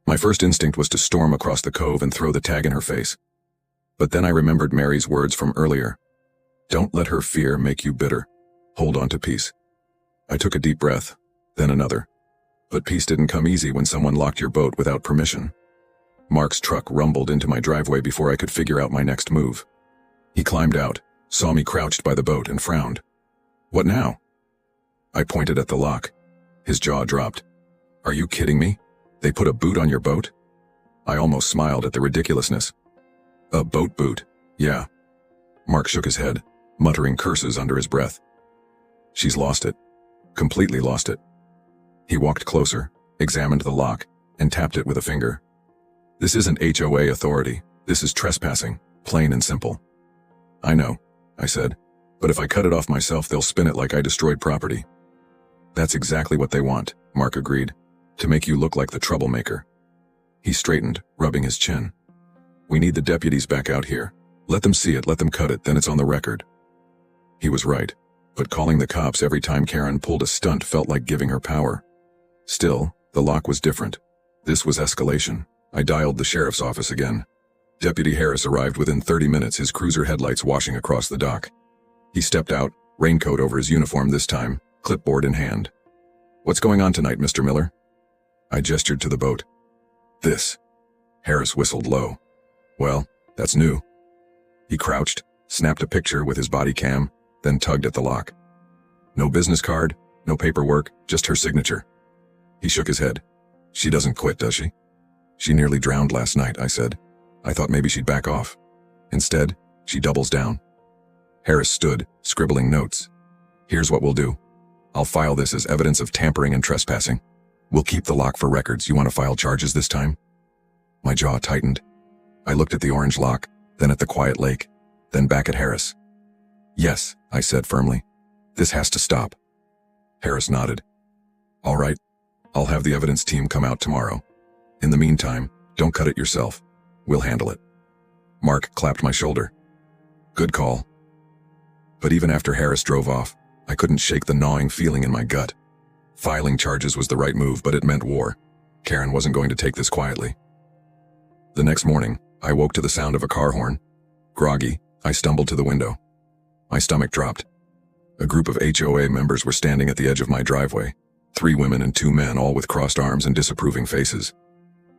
My first instinct was to storm across the cove and throw the tag in her face. But then I remembered Mary's words from earlier. Don't let her fear make you bitter. Hold on to peace. I took a deep breath, then another. But peace didn't come easy when someone locked your boat without permission. Mark's truck rumbled into my driveway before I could figure out my next move. He climbed out, saw me crouched by the boat, and frowned. What now? I pointed at the lock. His jaw dropped. Are you kidding me? They put a boot on your boat? I almost smiled at the ridiculousness. A boat boot, yeah. Mark shook his head, muttering curses under his breath. She's lost it. Completely lost it. He walked closer, examined the lock, and tapped it with a finger. This isn't HOA authority. This is trespassing, plain and simple. I know, I said, but if I cut it off myself, they'll spin it like I destroyed property. That's exactly what they want, Mark agreed, to make you look like the troublemaker. He straightened, rubbing his chin. We need the deputies back out here. Let them see it, let them cut it, then it's on the record. He was right, but calling the cops every time Karen pulled a stunt felt like giving her power. Still, the lock was different. This was escalation. I dialed the sheriff's office again. Deputy Harris arrived within 30 minutes, his cruiser headlights washing across the dock. He stepped out, raincoat over his uniform this time, clipboard in hand. What's going on tonight, Mr. Miller? I gestured to the boat. This. Harris whistled low. Well, that's new. He crouched, snapped a picture with his body cam, then tugged at the lock. No business card, no paperwork, just her signature. He shook his head. She doesn't quit, does she? She nearly drowned last night, I said. I thought maybe she'd back off. Instead, she doubles down. Harris stood, scribbling notes. Here's what we'll do. I'll file this as evidence of tampering and trespassing. We'll keep the lock for records. You want to file charges this time? My jaw tightened. I looked at the orange lock, then at the quiet lake, then back at Harris. Yes, I said firmly. This has to stop. Harris nodded. All right. I'll have the evidence team come out tomorrow. In the meantime, don't cut it yourself. We'll handle it. Mark clapped my shoulder. Good call. But even after Harris drove off, I couldn't shake the gnawing feeling in my gut. Filing charges was the right move, but it meant war. Karen wasn't going to take this quietly. The next morning, I woke to the sound of a car horn. Groggy, I stumbled to the window. My stomach dropped. A group of HOA members were standing at the edge of my driveway. 3 women and 2 men, all with crossed arms and disapproving faces.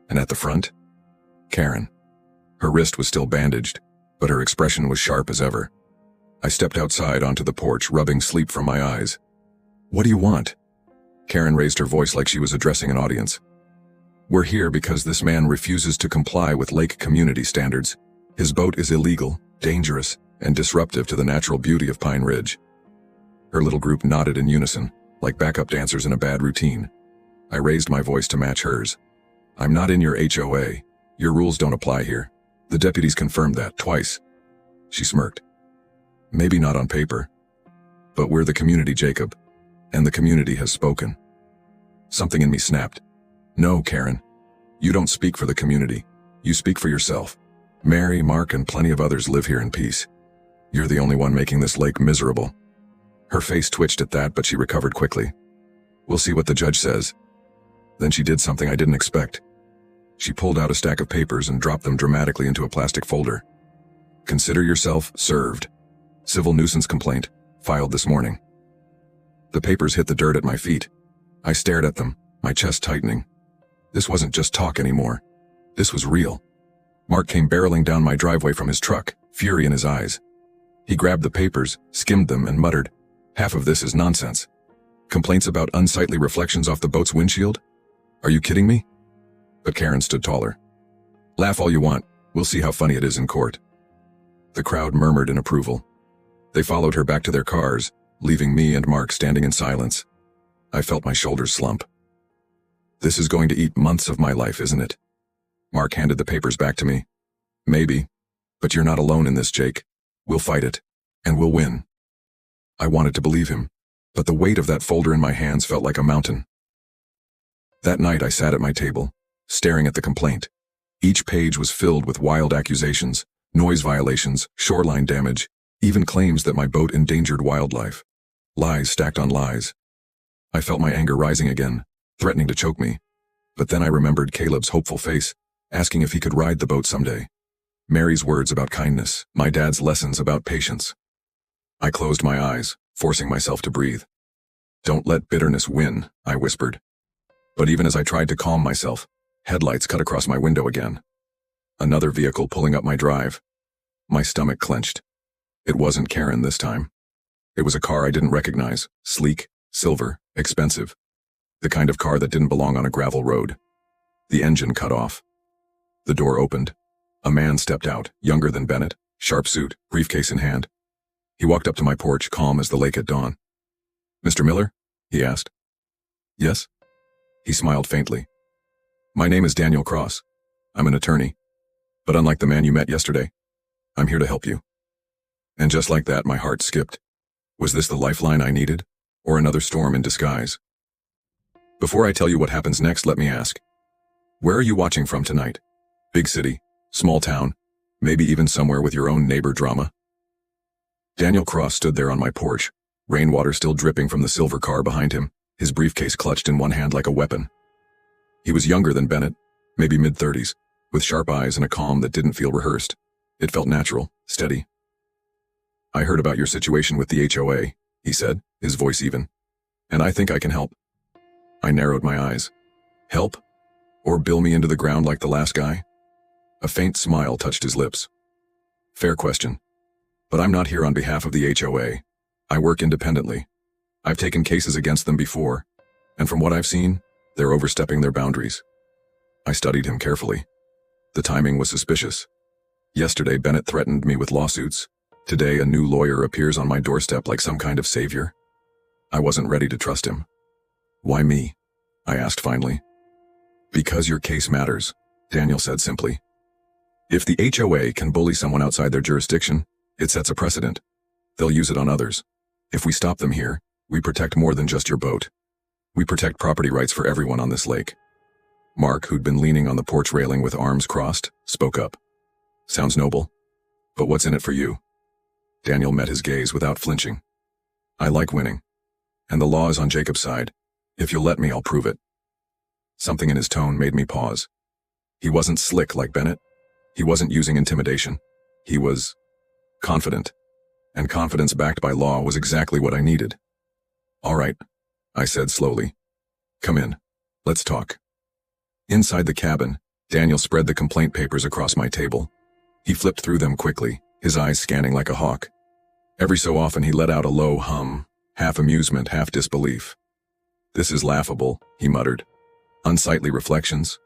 And at the front, Karen. Her wrist was still bandaged, but her expression was sharp as ever. I stepped outside onto the porch, rubbing sleep from my eyes. What do you want? Karen raised her voice like she was addressing an audience. We're here because this man refuses to comply with lake community standards. His boat is illegal, dangerous, and disruptive to the natural beauty of Pine Ridge. Her little group nodded in unison, like backup dancers in a bad routine. I raised my voice to match hers. I'm not in your HOA. Your rules don't apply here. The deputies confirmed that twice. She smirked. Maybe not on paper. But we're the community, Jacob. And the community has spoken. Something in me snapped. No, Karen. You don't speak for the community. You speak for yourself. Mary, Mark, and plenty of others live here in peace. You're the only one making this lake miserable. Her face twitched at that, but she recovered quickly. We'll see what the judge says. Then she did something I didn't expect. She pulled out a stack of papers and dropped them dramatically into a plastic folder. Consider yourself served. Civil nuisance complaint, filed this morning. The papers hit the dirt at my feet. I stared at them, my chest tightening. This wasn't just talk anymore. This was real. Mark came barreling down my driveway from his truck, fury in his eyes. He grabbed the papers, skimmed them, and muttered, "Half of this is nonsense. Complaints about unsightly reflections off the boat's windshield? Are you kidding me?" But Karen stood taller. "Laugh all you want. We'll see how funny it is in court." The crowd murmured in approval. They followed her back to their cars, leaving me and Mark standing in silence. I felt my shoulders slump. This is going to eat months of my life, isn't it? Mark handed the papers back to me. Maybe. But you're not alone in this, Jake. We'll fight it. And we'll win. I wanted to believe him, but the weight of that folder in my hands felt like a mountain. That night I sat at my table, staring at the complaint. Each page was filled with wild accusations, noise violations, shoreline damage, even claims that my boat endangered wildlife. Lies stacked on lies. I felt my anger rising again, threatening to choke me. But then I remembered Caleb's hopeful face, asking if he could ride the boat someday. Mary's words about kindness, my dad's lessons about patience. I closed my eyes, forcing myself to breathe. "Don't let bitterness win," I whispered. But even as I tried to calm myself, headlights cut across my window again. Another vehicle pulling up my drive. My stomach clenched. It wasn't Karen this time. It was a car I didn't recognize, sleek, silver, expensive. The kind of car that didn't belong on a gravel road. The engine cut off. The door opened. A man stepped out, younger than Bennett, sharp suit, briefcase in hand. He walked up to my porch, calm as the lake at dawn. "Mr. Miller?" he asked. "Yes?" He smiled faintly. "My name is Daniel Cross. I'm an attorney. But unlike the man you met yesterday, I'm here to help you." And just like that, my heart skipped. Was this the lifeline I needed, or another storm in disguise? Before I tell you what happens next, let me ask. Where are you watching from tonight? Big city, small town, maybe even somewhere with your own neighbor drama? Daniel Cross stood there on my porch, rainwater still dripping from the silver car behind him, his briefcase clutched in one hand like a weapon. He was younger than Bennett, maybe mid-30s, with sharp eyes and a calm that didn't feel rehearsed. It felt natural, steady. "I heard about your situation with the HOA, he said, his voice even. "And I think I can help." I narrowed my eyes. Help? Or bill me into the ground like the last guy? A faint smile touched his lips. "Fair question. But I'm not here on behalf of the HOA. I work independently. I've taken cases against them before, and from what I've seen, they're overstepping their boundaries." I studied him carefully. The timing was suspicious. Yesterday, Bennett threatened me with lawsuits. Today, a new lawyer appears on my doorstep like some kind of savior. I wasn't ready to trust him. "Why me?" I asked finally. "Because your case matters," Daniel said simply. "If the HOA can bully someone outside their jurisdiction, it sets a precedent. They'll use it on others. If we stop them here, we protect more than just your boat. We protect property rights for everyone on this lake." Mark, who'd been leaning on the porch railing with arms crossed, spoke up. "Sounds noble. But what's in it for you?" Daniel met his gaze without flinching. "I like winning. And the law is on Jacob's side. If you'll let me, I'll prove it." Something in his tone made me pause. He wasn't slick like Bennett. He wasn't using intimidation. He was confident. And confidence backed by law was exactly what I needed. "All right," I said slowly. "Come in. Let's talk." Inside the cabin, Daniel spread the complaint papers across my table. He flipped through them quickly, his eyes scanning like a hawk. Every so often he let out a low hum, half amusement, half disbelief. "This is laughable," he muttered. "Unsightly reflections,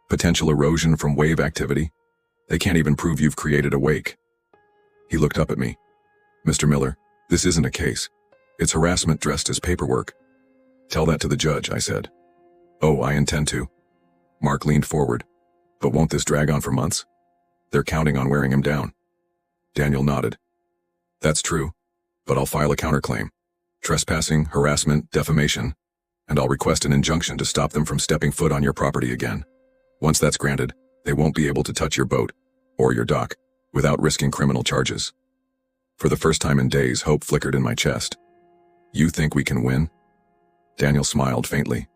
potential erosion from wave activity. They can't even prove you've created a wake." He looked up at me. "Mr. Miller, this isn't a case. It's harassment dressed as paperwork." "Tell that to the judge," I said. "Oh, I intend to." Mark leaned forward. "But won't this drag on for months? They're counting on wearing him down." Daniel nodded. "That's true, but I'll file a counterclaim. Trespassing, harassment, defamation, and I'll request an injunction to stop them from stepping foot on your property again. Once that's granted, they won't be able to touch your boat, or your dock, without risking criminal charges." For the first time in days, hope flickered in my chest. "You think we can win?" Daniel smiled faintly.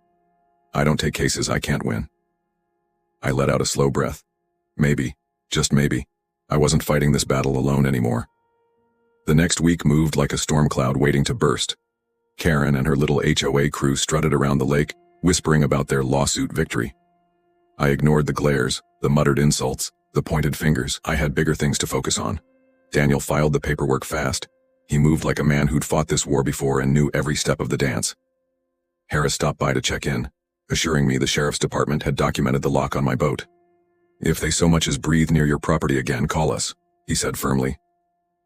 "I don't take cases I can't win." I let out a slow breath. Maybe, just maybe, I wasn't fighting this battle alone anymore. The next week moved like a storm cloud waiting to burst. Karen and her little HOA crew strutted around the lake, whispering about their lawsuit victory. I ignored the glares, the muttered insults, the pointed fingers. I had bigger things to focus on. Daniel filed the paperwork fast. He moved like a man who'd fought this war before and knew every step of the dance. Harris stopped by to check in, assuring me the sheriff's department had documented the lock on my boat. "If they so much as breathe near your property again, call us," he said firmly.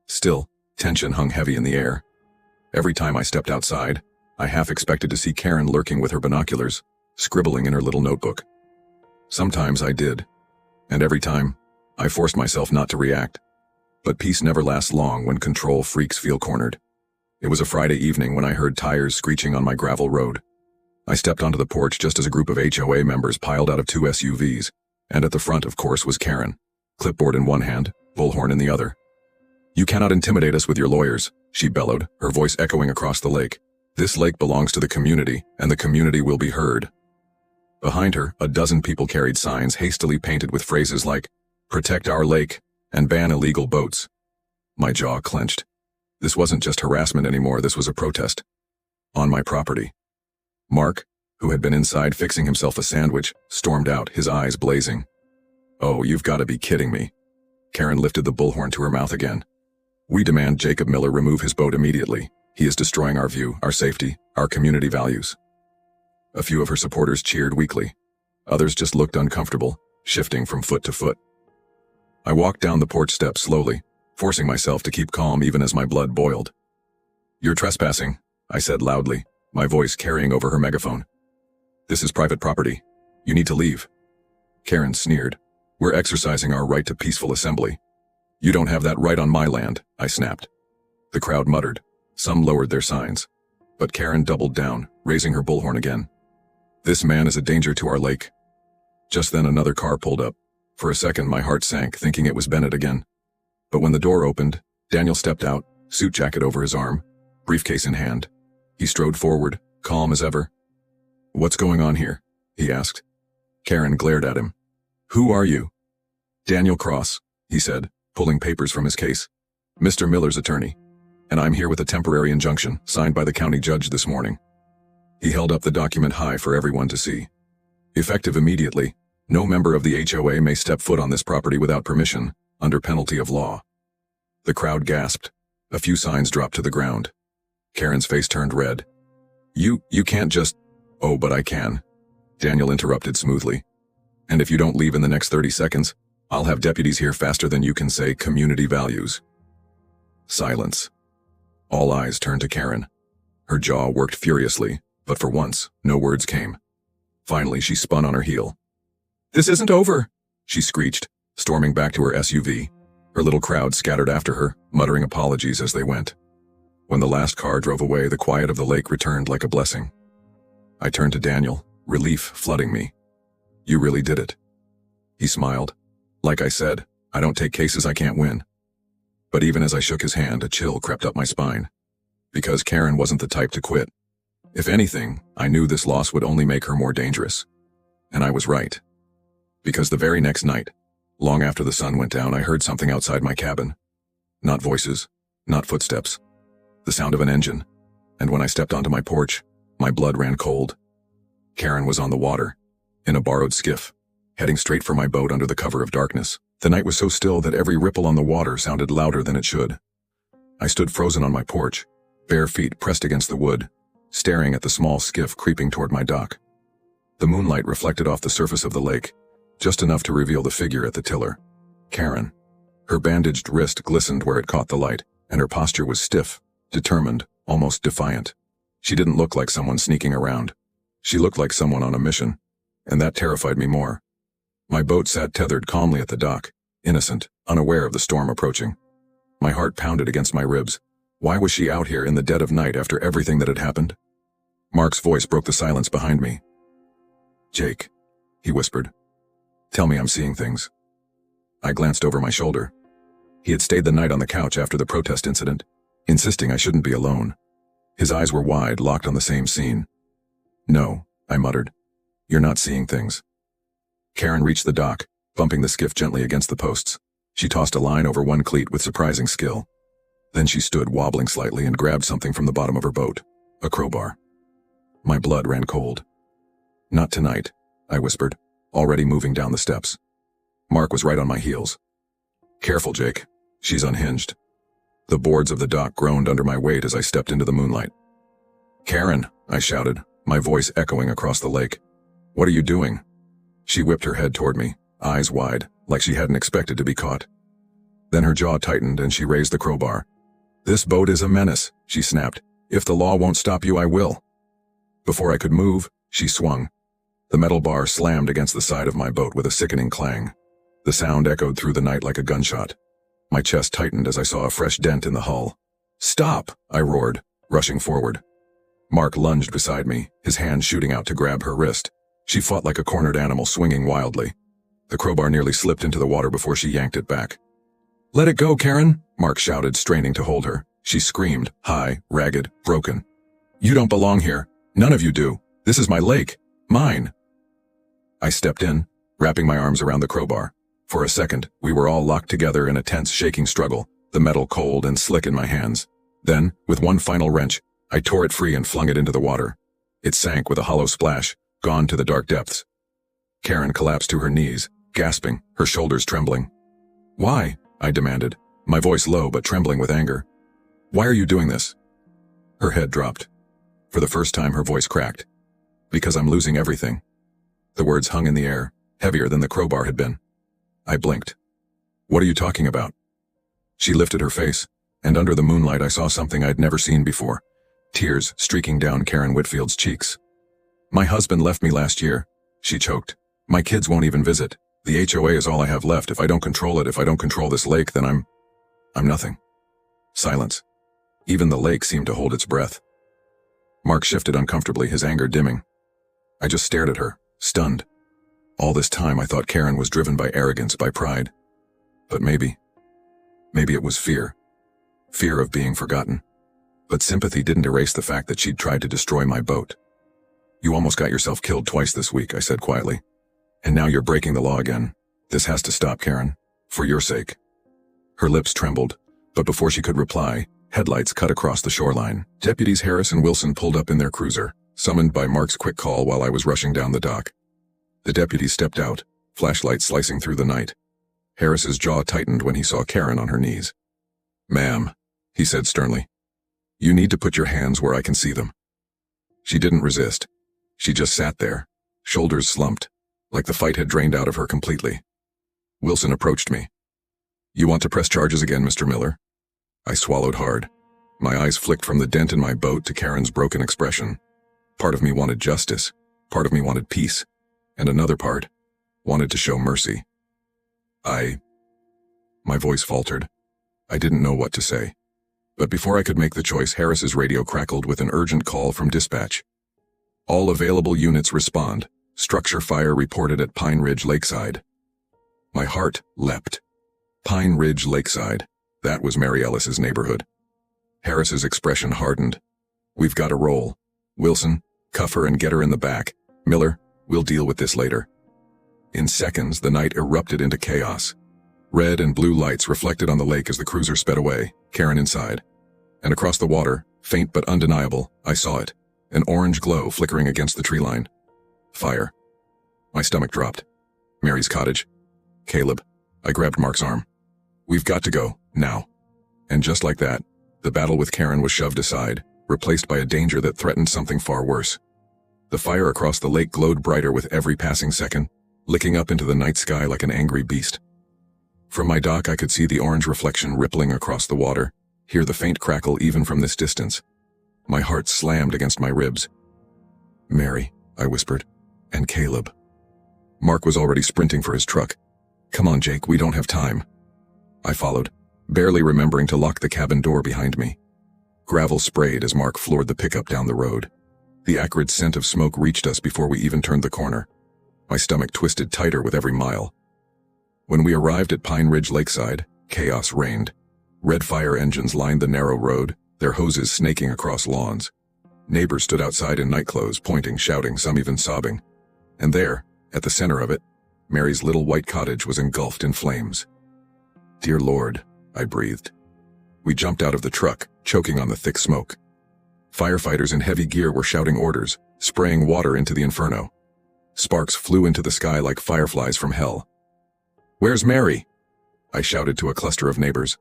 Still, tension hung heavy in the air. Every time I stepped outside, I half expected to see Karen lurking with her binoculars, scribbling in her little notebook. Sometimes I did, and every time, I forced myself not to react. But peace never lasts long when control freaks feel cornered. It was a Friday evening when I heard tires screeching on my gravel road. I stepped onto the porch just as a group of HOA members piled out of two SUVs, and at the front, of course, was Karen, clipboard in one hand, bullhorn in the other. "You cannot intimidate us with your lawyers," she bellowed, her voice echoing across the lake. "This lake belongs to the community, and the community will be heard." Behind her, a dozen people carried signs hastily painted with phrases like, "Protect our lake," and "Ban illegal boats." My jaw clenched. This wasn't just harassment anymore, this was a protest. On my property. Mark, who had been inside fixing himself a sandwich, stormed out, his eyes blazing. "Oh, you've got to be kidding me." Karen lifted the bullhorn to her mouth again. "We demand Jacob Miller remove his boat immediately. He is destroying our view, our safety, our community values." A few of her supporters cheered weakly. Others just looked uncomfortable, shifting from foot to foot. I walked down the porch steps slowly, forcing myself to keep calm even as my blood boiled. "You're trespassing," I said loudly, my voice carrying over her megaphone. "This is private property. You need to leave." Karen sneered. "We're exercising our right to peaceful assembly." "You don't have that right on my land," I snapped. The crowd muttered. Some lowered their signs. But Karen doubled down, raising her bullhorn again. "This man is a danger to our lake." Just then another car pulled up. For a second my heart sank, thinking it was Bennett again. But when the door opened, Daniel stepped out, suit jacket over his arm, briefcase in hand. He strode forward, calm as ever. "What's going on here?" he asked. Karen glared at him. "Who are you?" "Daniel Cross," he said, pulling papers from his case. "Mr. Miller's attorney. And I'm here with a temporary injunction, signed by the county judge this morning." He held up the document high for everyone to see. "Effective immediately, no member of the HOA may step foot on this property without permission, under penalty of law." The crowd gasped. A few signs dropped to the ground. Karen's face turned red. You can't just—" "Oh, but I can," Daniel interrupted smoothly. "And if you don't leave in the next 30 seconds, I'll have deputies here faster than you can say community values." Silence. All eyes turned to Karen. Her jaw worked furiously, but for once, no words came. Finally, she spun on her heel. "This isn't over," she screeched, storming back to her SUV. Her little crowd scattered after her, muttering apologies as they went. When the last car drove away, the quiet of the lake returned like a blessing. I turned to Daniel, relief flooding me. "You really did it." He smiled. "Like I said, I don't take cases I can't win." But even as I shook his hand, a chill crept up my spine. Because Karen wasn't the type to quit. If anything, I knew this loss would only make her more dangerous. And I was right. Because the very next night, long after the sun went down, I heard something outside my cabin. Not voices, not footsteps. The sound of an engine. And when I stepped onto my porch, my blood ran cold. Karen was on the water, in a borrowed skiff, heading straight for my boat under the cover of darkness. The night was so still that every ripple on the water sounded louder than it should. I stood frozen on my porch, bare feet pressed against the wood, staring at the small skiff creeping toward my dock. The moonlight reflected off the surface of the lake, just enough to reveal the figure at the tiller. Karen. Her bandaged wrist glistened where it caught the light, and her posture was stiff, determined, almost defiant. She didn't look like someone sneaking around. She looked like someone on a mission, and that terrified me more. My boat sat tethered calmly at the dock, innocent, unaware of the storm approaching. My heart pounded against my ribs. Why was she out here in the dead of night after everything that had happened? Mark's voice broke the silence behind me. "Jake," he whispered. "Tell me I'm seeing things." I glanced over my shoulder. He had stayed the night on the couch after the protest incident, insisting I shouldn't be alone. His eyes were wide, locked on the same scene. "No," I muttered. "You're not seeing things." Karen reached the dock, bumping the skiff gently against the posts. She tossed a line over one cleat with surprising skill. Then she stood wobbling slightly and grabbed something from the bottom of her boat, a crowbar. My blood ran cold. "Not tonight," I whispered, already moving down the steps. Mark was right on my heels. "Careful, Jake. She's unhinged." The boards of the dock groaned under my weight as I stepped into the moonlight. "Karen," I shouted, my voice echoing across the lake. "What are you doing?" She whipped her head toward me, eyes wide, like she hadn't expected to be caught. Then her jaw tightened and she raised the crowbar. "This boat is a menace," she snapped. "If the law won't stop you, I will." Before I could move, she swung. The metal bar slammed against the side of my boat with a sickening clang. The sound echoed through the night like a gunshot. My chest tightened as I saw a fresh dent in the hull. "Stop!" I roared, rushing forward. Mark lunged beside me, his hand shooting out to grab her wrist. She fought like a cornered animal, swinging wildly. The crowbar nearly slipped into the water before she yanked it back. "Let it go, Karen," Mark shouted, straining to hold her. She screamed, high, ragged, broken. "You don't belong here. None of you do. This is my lake. Mine." I stepped in, wrapping my arms around the crowbar. For a second, we were all locked together in a tense, shaking struggle, the metal cold and slick in my hands. Then, with one final wrench, I tore it free and flung it into the water. It sank with a hollow splash, gone to the dark depths. Karen collapsed to her knees, gasping, her shoulders trembling. "Why?" I demanded, my voice low but trembling with anger. "Why are you doing this?" Her head dropped. For the first time, her voice cracked. "Because I'm losing everything." The words hung in the air, heavier than the crowbar had been. I blinked. "What are you talking about?" She lifted her face, and under the moonlight I saw something I'd never seen before, tears streaking down Karen Whitfield's cheeks. "My husband left me last year," she choked. "My kids won't even visit. The HOA is all I have left. If I don't control it, if I don't control this lake, then I'm nothing." Silence. Even the lake seemed to hold its breath. Mark shifted uncomfortably, his anger dimming. I just stared at her, stunned. All this time I thought Karen was driven by arrogance, by pride. But maybe it was fear. Fear of being forgotten. But sympathy didn't erase the fact that she'd tried to destroy my boat. "You almost got yourself killed twice this week," I said quietly. "And now you're breaking the law again. This has to stop, Karen. For your sake." Her lips trembled, but before she could reply, headlights cut across the shoreline. Deputies Harris and Wilson pulled up in their cruiser, summoned by Mark's quick call while I was rushing down the dock. The deputies stepped out, flashlights slicing through the night. Harris's jaw tightened when he saw Karen on her knees. "Ma'am," he said sternly, "you need to put your hands where I can see them." She didn't resist. She just sat there, shoulders slumped, like the fight had drained out of her completely. Wilson approached me. "You want to press charges again, Mr. Miller?" I swallowed hard. My eyes flicked from the dent in my boat to Karen's broken expression. Part of me wanted justice, part of me wanted peace, and another part wanted to show mercy. My voice faltered. I didn't know what to say. But before I could make the choice, Harris's radio crackled with an urgent call from dispatch. "All available units respond. Structure fire reported at Pine Ridge Lakeside." My heart leapt. Pine Ridge Lakeside. That was Mary Ellis's neighborhood. Harris's expression hardened. "We've got to roll. Wilson, cuff her and get her in the back. Miller, we'll deal with this later." In seconds, the night erupted into chaos. Red and blue lights reflected on the lake as the cruiser sped away, Karen inside. And across the water, faint but undeniable, I saw it, an orange glow flickering against the tree line. Fire. My stomach dropped. Mary's cottage. Caleb. I grabbed Mark's arm. "We've got to go, now." And just like that, the battle with Karen was shoved aside, replaced by a danger that threatened something far worse. The fire across the lake glowed brighter with every passing second, licking up into the night sky like an angry beast. From my dock I could see the orange reflection rippling across the water, hear the faint crackle even from this distance. My heart slammed against my ribs. "Mary," I whispered, "and Caleb." Mark was already sprinting for his truck. "Come on, Jake, we don't have time." I followed, barely remembering to lock the cabin door behind me. Gravel sprayed as Mark floored the pickup down the road. The acrid scent of smoke reached us before we even turned the corner. My stomach twisted tighter with every mile. When we arrived at Pine Ridge Lakeside, chaos reigned. Red fire engines lined the narrow road, their hoses snaking across lawns. Neighbors stood outside in nightclothes, pointing, shouting, some even sobbing. And there, at the center of it, Mary's little white cottage was engulfed in flames. "Dear Lord," I breathed. We jumped out of the truck, choking on the thick smoke. Firefighters in heavy gear were shouting orders, spraying water into the inferno. Sparks flew into the sky like fireflies from hell. "Where's Mary?" I shouted to a cluster of neighbors.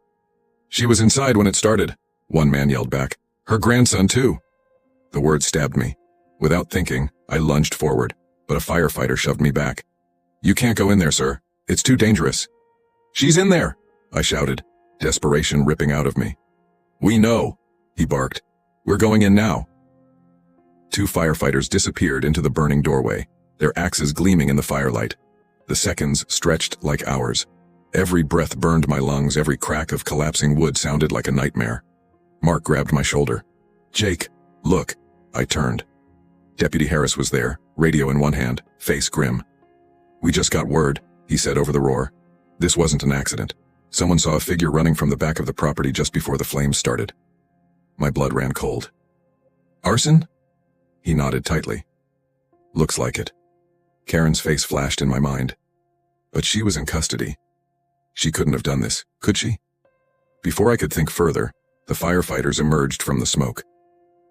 "She was inside when it started," one man yelled back. "Her grandson, too." The word stabbed me. Without thinking, I lunged forward, but a firefighter shoved me back. "You can't go in there, sir. It's too dangerous." "She's in there," I shouted, desperation ripping out of me. "We know," he barked. "We're going in now." Two firefighters disappeared into the burning doorway, their axes gleaming in the firelight. The seconds stretched like hours. Every breath burned my lungs, every crack of collapsing wood sounded like a nightmare. Mark grabbed my shoulder. Jake, look. I turned. Deputy Harris was there, radio in one hand, face grim. We just got word, he said over the roar. This wasn't an accident. Someone saw a figure running from the back of the property just before the flames started. My blood ran cold. Arson? He nodded tightly. Looks like it. Karen's face flashed in my mind. But she was in custody. She couldn't have done this, could she? Before I could think further, the firefighters emerged from the smoke.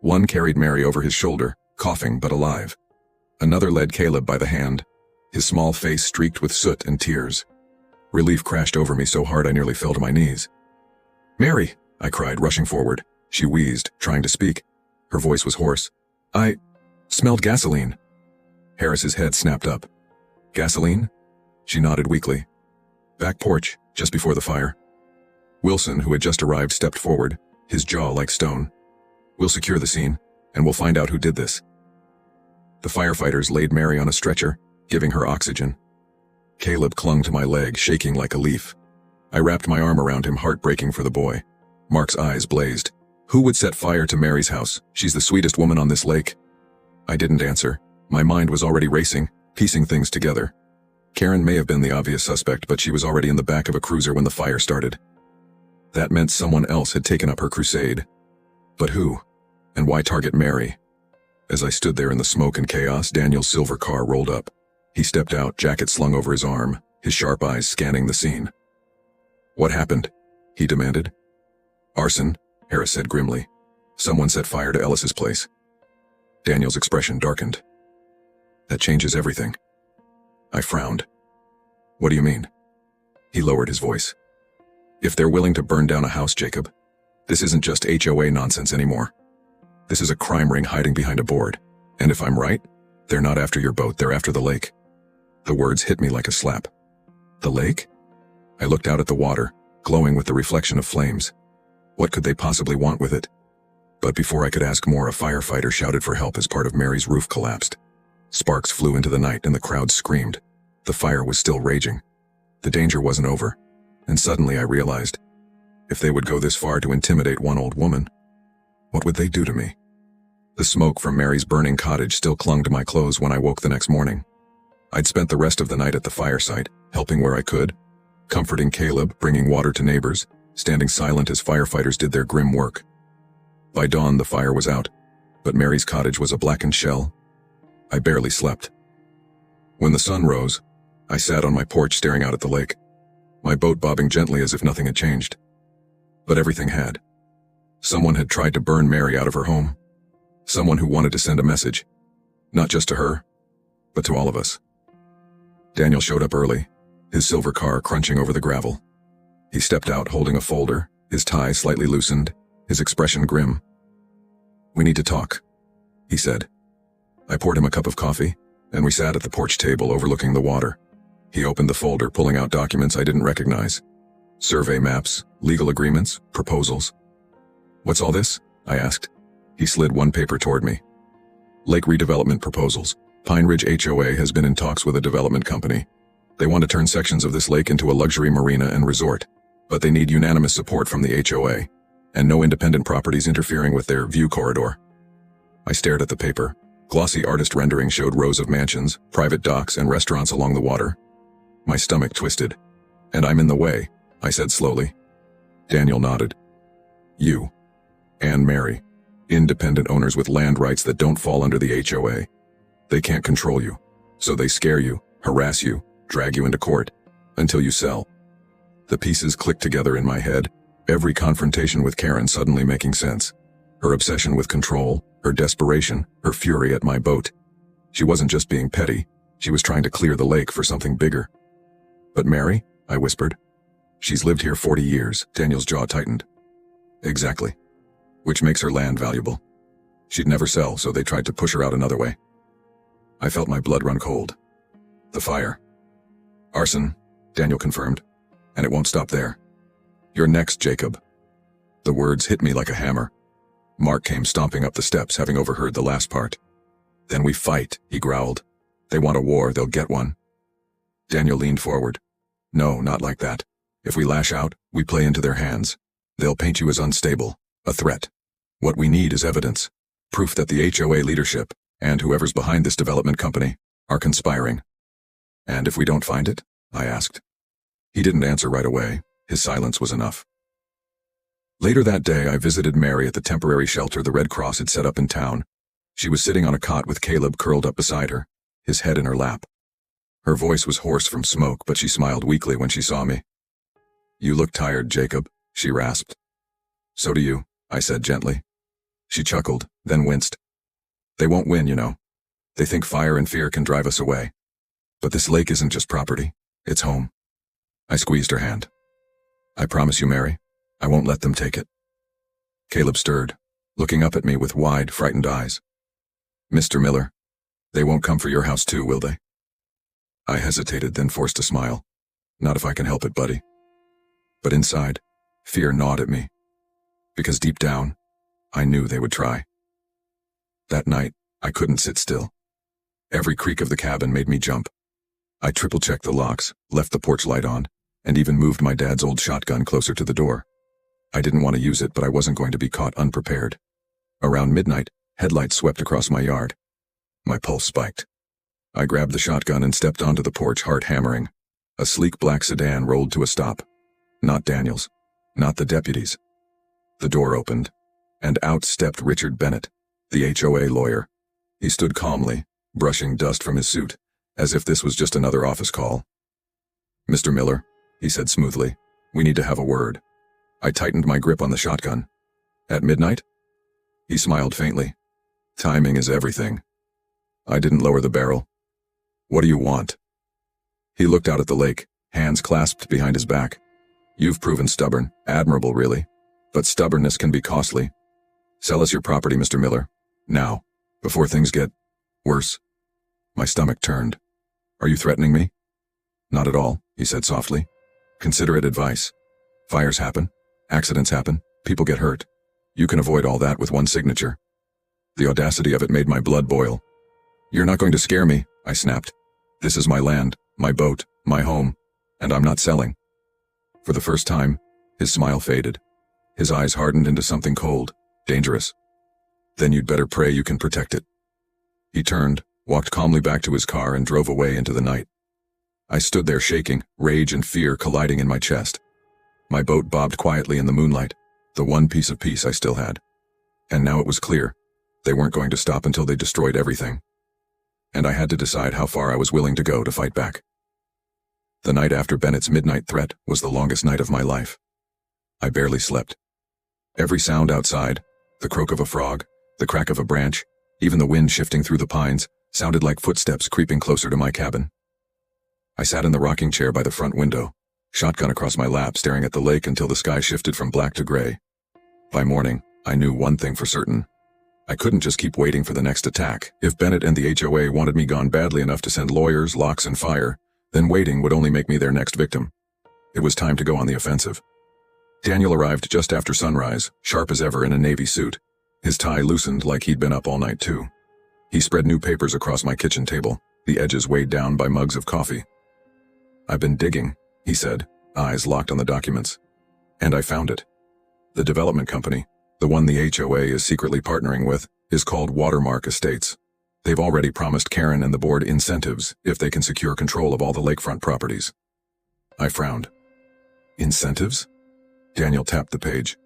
One carried Mary over his shoulder, coughing but alive. Another led Caleb by the hand, his small face streaked with soot and tears. Relief crashed over me so hard I nearly fell to my knees. Mary, I cried, rushing forward. She wheezed, trying to speak. Her voice was hoarse. I smelled gasoline. Harris's head snapped up. Gasoline? She nodded weakly. Back porch, just before the fire. Wilson, who had just arrived, stepped forward, his jaw like stone. We'll secure the scene, and we'll find out who did this. The firefighters laid Mary on a stretcher, giving her oxygen. Caleb clung to my leg, shaking like a leaf. I wrapped my arm around him, heartbreaking for the boy. Mark's eyes blazed. Who would set fire to Mary's house? She's the sweetest woman on this lake. I didn't answer. My mind was already racing, piecing things together. Karen may have been the obvious suspect, but she was already in the back of a cruiser when the fire started. That meant someone else had taken up her crusade. But who? And why target Mary? As I stood there in the smoke and chaos, Daniel's silver car rolled up. He stepped out, jacket slung over his arm, his sharp eyes scanning the scene. What happened? He demanded. Arson, Harris said grimly. Someone set fire to Ellis's place. Daniel's expression darkened. That changes everything. I frowned. What do you mean? He lowered his voice. If they're willing to burn down a house, Jacob, this isn't just HOA nonsense anymore. This is a crime ring hiding behind a board. And if I'm right, they're not after your boat, they're after the lake. The words hit me like a slap. The lake? I looked out at the water, glowing with the reflection of flames. What could they possibly want with it? But before I could ask more, a firefighter shouted for help as part of Mary's roof collapsed. Sparks flew into the night and the crowd screamed. The fire was still raging. The danger wasn't over. And suddenly I realized, if they would go this far to intimidate one old woman, what would they do to me? The smoke from Mary's burning cottage still clung to my clothes when I woke the next morning. I'd spent the rest of the night at the fire site, helping where I could, comforting Caleb, bringing water to neighbors, standing silent as firefighters did their grim work. By dawn, the fire was out, but Mary's cottage was a blackened shell. I barely slept. When the sun rose, I sat on my porch staring out at the lake, my boat bobbing gently as if nothing had changed. But everything had. Someone had tried to burn Mary out of her home. Someone who wanted to send a message, not just to her, but to all of us. Daniel showed up early, his silver car crunching over the gravel. He stepped out holding a folder, his tie slightly loosened, his expression grim. We need to talk, he said. I poured him a cup of coffee, and we sat at the porch table overlooking the water. He opened the folder, pulling out documents I didn't recognize. Survey maps, legal agreements, proposals. What's all this? I asked. He slid one paper toward me. Lake redevelopment proposals. Pine Ridge HOA has been in talks with a development company. They want to turn sections of this lake into a luxury marina and resort, but they need unanimous support from the HOA, and no independent properties interfering with their view corridor. I stared at the paper. Glossy artist renderings showed rows of mansions, private docks, and restaurants along the water. My stomach twisted. And I'm in the way, I said slowly. Daniel nodded. You, and Mary, independent owners with land rights that don't fall under the HOA. They can't control you, so they scare you, harass you, drag you into court, until you sell. The pieces clicked together in my head, every confrontation with Karen suddenly making sense. Her obsession with control, her desperation, her fury at my boat. She wasn't just being petty, she was trying to clear the lake for something bigger. But Mary, I whispered. She's lived here 40 years, Daniel's jaw tightened. Exactly. Which makes her land valuable. She'd never sell, so they tried to push her out another way. I felt my blood run cold. The fire. Arson, Daniel confirmed. And it won't stop there. You're next, Jacob. The words hit me like a hammer. Mark came stomping up the steps, having overheard the last part. Then we fight, he growled. They want a war, they'll get one. Daniel leaned forward. No, not like that. If we lash out, we play into their hands. They'll paint you as unstable, a threat. What we need is evidence. Proof that the HOA leadership, and whoever's behind this development company, are conspiring. And if we don't find it? I asked. He didn't answer right away. His silence was enough. Later that day, I visited Mary at the temporary shelter the Red Cross had set up in town. She was sitting on a cot with Caleb curled up beside her, his head in her lap. Her voice was hoarse from smoke, but she smiled weakly when she saw me. "You look tired, Jacob," she rasped. "So do you," I said gently. She chuckled, then winced. "They won't win, you know. They think fire and fear can drive us away. But this lake isn't just property, it's home." I squeezed her hand. "I promise you, Mary, I won't let them take it." Caleb stirred, looking up at me with wide, frightened eyes. "Mr. Miller, they won't come for your house too, will they?" I hesitated, then forced a smile. "Not if I can help it, buddy." But inside, fear gnawed at me. Because deep down, I knew they would try. That night, I couldn't sit still. Every creak of the cabin made me jump. I triple-checked the locks, left the porch light on, and even moved my dad's old shotgun closer to the door. I didn't want to use it, but I wasn't going to be caught unprepared. Around midnight, headlights swept across my yard. My pulse spiked. I grabbed the shotgun and stepped onto the porch, heart hammering. A sleek black sedan rolled to a stop. Not Daniel's. Not the deputies. The door opened, and out stepped Richard Bennett, the HOA lawyer. He stood calmly, brushing dust from his suit, as if this was just another office call. "Mr. Miller," he said smoothly, "we need to have a word." I tightened my grip on the shotgun. "At midnight?" He smiled faintly. "Timing is everything." I didn't lower the barrel. "What do you want?" He looked out at the lake, hands clasped behind his back. "You've proven stubborn, admirable really, but stubbornness can be costly. Sell us your property, Mr. Miller, now, before things get worse." My stomach turned. "Are you threatening me?" "Not at all," he said softly. "Consider it advice. Fires happen, accidents happen, people get hurt. You can avoid all that with one signature." The audacity of it made my blood boil. "You're not going to scare me," I snapped. "This is my land, my boat, my home, and I'm not selling." For the first time, his smile faded. His eyes hardened into something cold, dangerous. "Then you'd better pray you can protect it." He turned, walked calmly back to his car, and drove away into the night. I stood there shaking, rage and fear colliding in my chest. My boat bobbed quietly in the moonlight, the one piece of peace I still had. And now it was clear. They weren't going to stop until they destroyed everything. And I had to decide how far I was willing to go to fight back. The night after Bennett's midnight threat was the longest night of my life. I barely slept. Every sound outside, the croak of a frog, the crack of a branch, even the wind shifting through the pines, sounded like footsteps creeping closer to my cabin. I sat in the rocking chair by the front window, shotgun across my lap, staring at the lake until the sky shifted from black to gray. By morning, I knew one thing for certain. I couldn't just keep waiting for the next attack. If Bennett and the HOA wanted me gone badly enough to send lawyers, locks, and fire, then waiting would only make me their next victim. It was time to go on the offensive. Daniel arrived just after sunrise, sharp as ever in a navy suit. His tie loosened like he'd been up all night too. He spread new papers across my kitchen table, the edges weighed down by mugs of coffee. "I've been digging," he said, eyes locked on the documents. "And I found it. The development company, the one the HOA is secretly partnering with, is called Watermark Estates. They've already promised Karen and the board incentives if they can secure control of all the lakefront properties." I frowned. "Incentives?" Daniel tapped the page.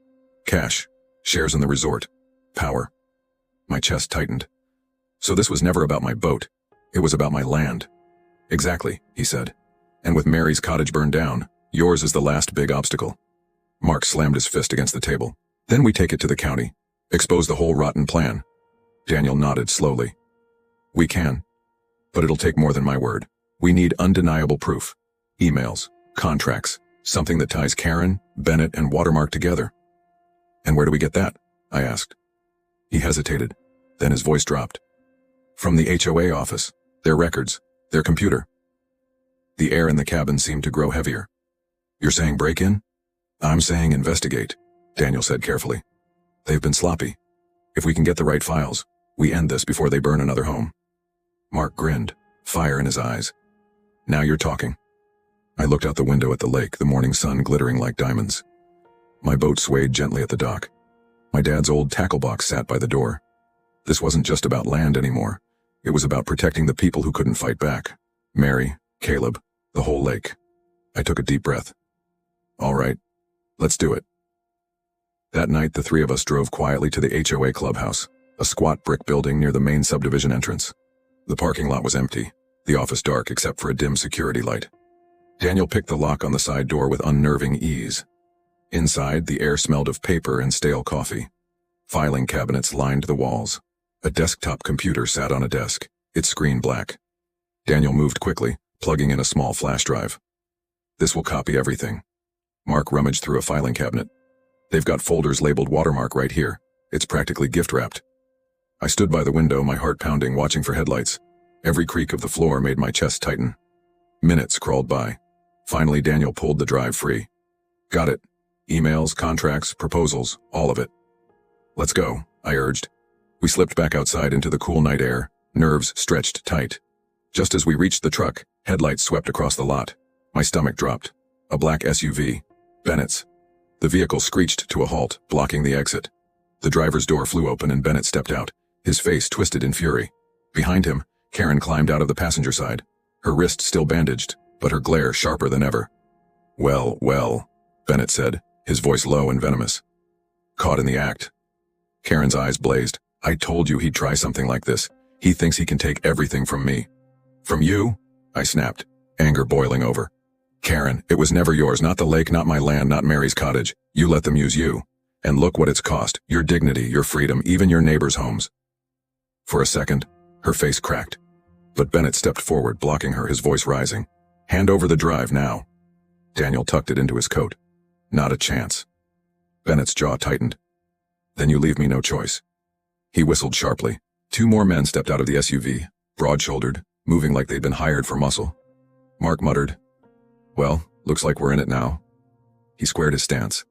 "Cash, shares in the resort, power." My chest tightened. So this was never about my boat. It was about my land. "Exactly," he said. "And with Mary's cottage burned down, yours is the last big obstacle." Mark slammed his fist against the table. "Then we take it to the county. Expose the whole rotten plan." Daniel nodded slowly. "We can. But it'll take more than my word. We need undeniable proof. Emails, contracts, something that ties Karen, Bennett, and Watermark together." "And where do we get that?" I asked. He hesitated. Then his voice dropped. "From the HOA office, their records, their computer." The air in the cabin seemed to grow heavier. "You're saying break-in?" "I'm saying investigate," Daniel said carefully. "They've been sloppy. If we can get the right files, we end this before they burn another home." Mark grinned, fire in his eyes. "Now you're talking." I looked out the window at the lake, the morning sun glittering like diamonds. My boat swayed gently at the dock. My dad's old tackle box sat by the door. This wasn't just about land anymore. It was about protecting the people who couldn't fight back. Mary, Caleb, the whole lake. I took a deep breath. All right, let's do it. That night, the three of us drove quietly to the HOA clubhouse, a squat brick building near the main subdivision entrance. The parking lot was empty, the office dark except for a dim security light. Daniel picked the lock on the side door with unnerving ease. Inside, the air smelled of paper and stale coffee. Filing cabinets lined the walls. A desktop computer sat on a desk, its screen black. Daniel moved quickly, plugging in a small flash drive. This will copy everything. Mark rummaged through a filing cabinet. They've got folders labeled watermark right here. It's practically gift-wrapped. I stood by the window, my heart pounding, watching for headlights. Every creak of the floor made my chest tighten. Minutes crawled by. Finally, Daniel pulled the drive free. Got it. Emails, contracts, proposals, all of it. Let's go, I urged. We slipped back outside into the cool night air, nerves stretched tight. Just as we reached the truck, headlights swept across the lot. My stomach dropped. A black SUV. Bennett's. The vehicle screeched to a halt, blocking the exit. The driver's door flew open and Bennett stepped out, his face twisted in fury. Behind him, Karen climbed out of the passenger side, her wrist still bandaged, but her glare sharper than ever. Well, well, Bennett said, his voice low and venomous. Caught in the act. Karen's eyes blazed. I told you he'd try something like this. He thinks he can take everything from me. From you? I snapped, anger boiling over. Karen, it was never yours, not the lake, not my land, not Mary's cottage. You let them use you. And look what it's cost, your dignity, your freedom, even your neighbors' homes. For a second, her face cracked. But Bennett stepped forward, blocking her, his voice rising. Hand over the drive now. Daniel tucked it into his coat. Not a chance. Bennett's jaw tightened. Then you leave me no choice. He whistled sharply. Two more men stepped out of the SUV, broad-shouldered, moving like they'd been hired for muscle. Mark muttered, Well, looks like we're in it now. He squared his stance.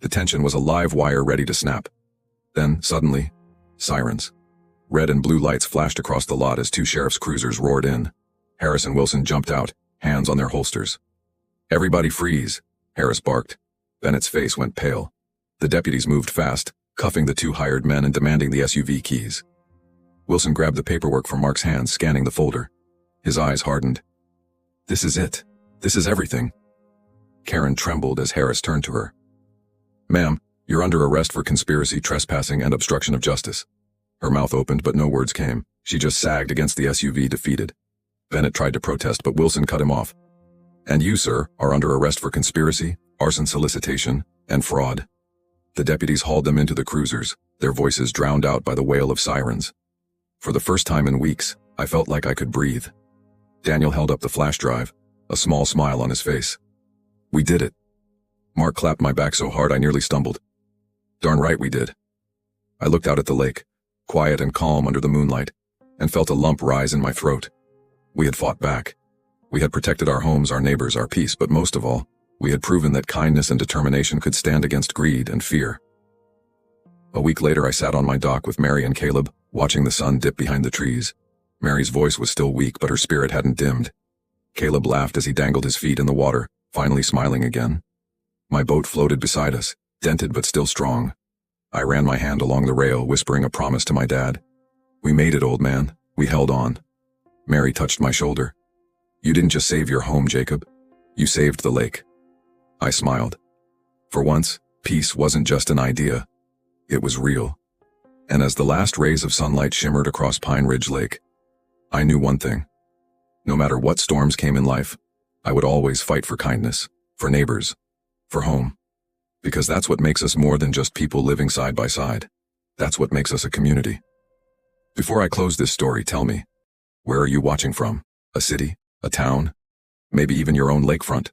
The tension was a live wire ready to snap. Then, suddenly, sirens. Red and blue lights flashed across the lot as two sheriff's cruisers roared in. Harris and Wilson jumped out, hands on their holsters. Everybody freeze, Harris barked. Bennett's face went pale. The deputies moved fast, cuffing the two hired men and demanding the SUV keys. Wilson grabbed the paperwork from Mark's hands, scanning the folder. His eyes hardened. This is it. This is everything. Karen trembled as Harris turned to her. Ma'am, you're under arrest for conspiracy, trespassing, and obstruction of justice. Her mouth opened, but no words came. She just sagged against the SUV, defeated. Bennett tried to protest, but Wilson cut him off. And you, sir, are under arrest for conspiracy, arson, solicitation, and fraud. The deputies hauled them into the cruisers, their voices drowned out by the wail of sirens. For the first time in weeks, I felt like I could breathe. Daniel held up the flash drive, a small smile on his face. We did it. Mark clapped my back so hard I nearly stumbled. Darn right we did. I looked out at the lake, quiet and calm under the moonlight, and felt a lump rise in my throat. We had fought back. We had protected our homes, our neighbors, our peace, but most of all, we had proven that kindness and determination could stand against greed and fear. A week later, I sat on my dock with Mary and Caleb, watching the sun dip behind the trees. Mary's voice was still weak, but her spirit hadn't dimmed. Caleb laughed as he dangled his feet in the water, finally smiling again. My boat floated beside us, dented but still strong. I ran my hand along the rail, whispering a promise to my dad. We made it, old man. We held on. Mary touched my shoulder. You didn't just save your home, Jacob. You saved the lake. I smiled. For once, peace wasn't just an idea. It was real. And as the last rays of sunlight shimmered across Pine Ridge Lake, I knew one thing. No matter what storms came in life, I would always fight for kindness, for neighbors, for home. Because that's what makes us more than just people living side by side. That's what makes us a community. Before I close this story, tell me, where are you watching from? A city? A town? Maybe even your own lakefront?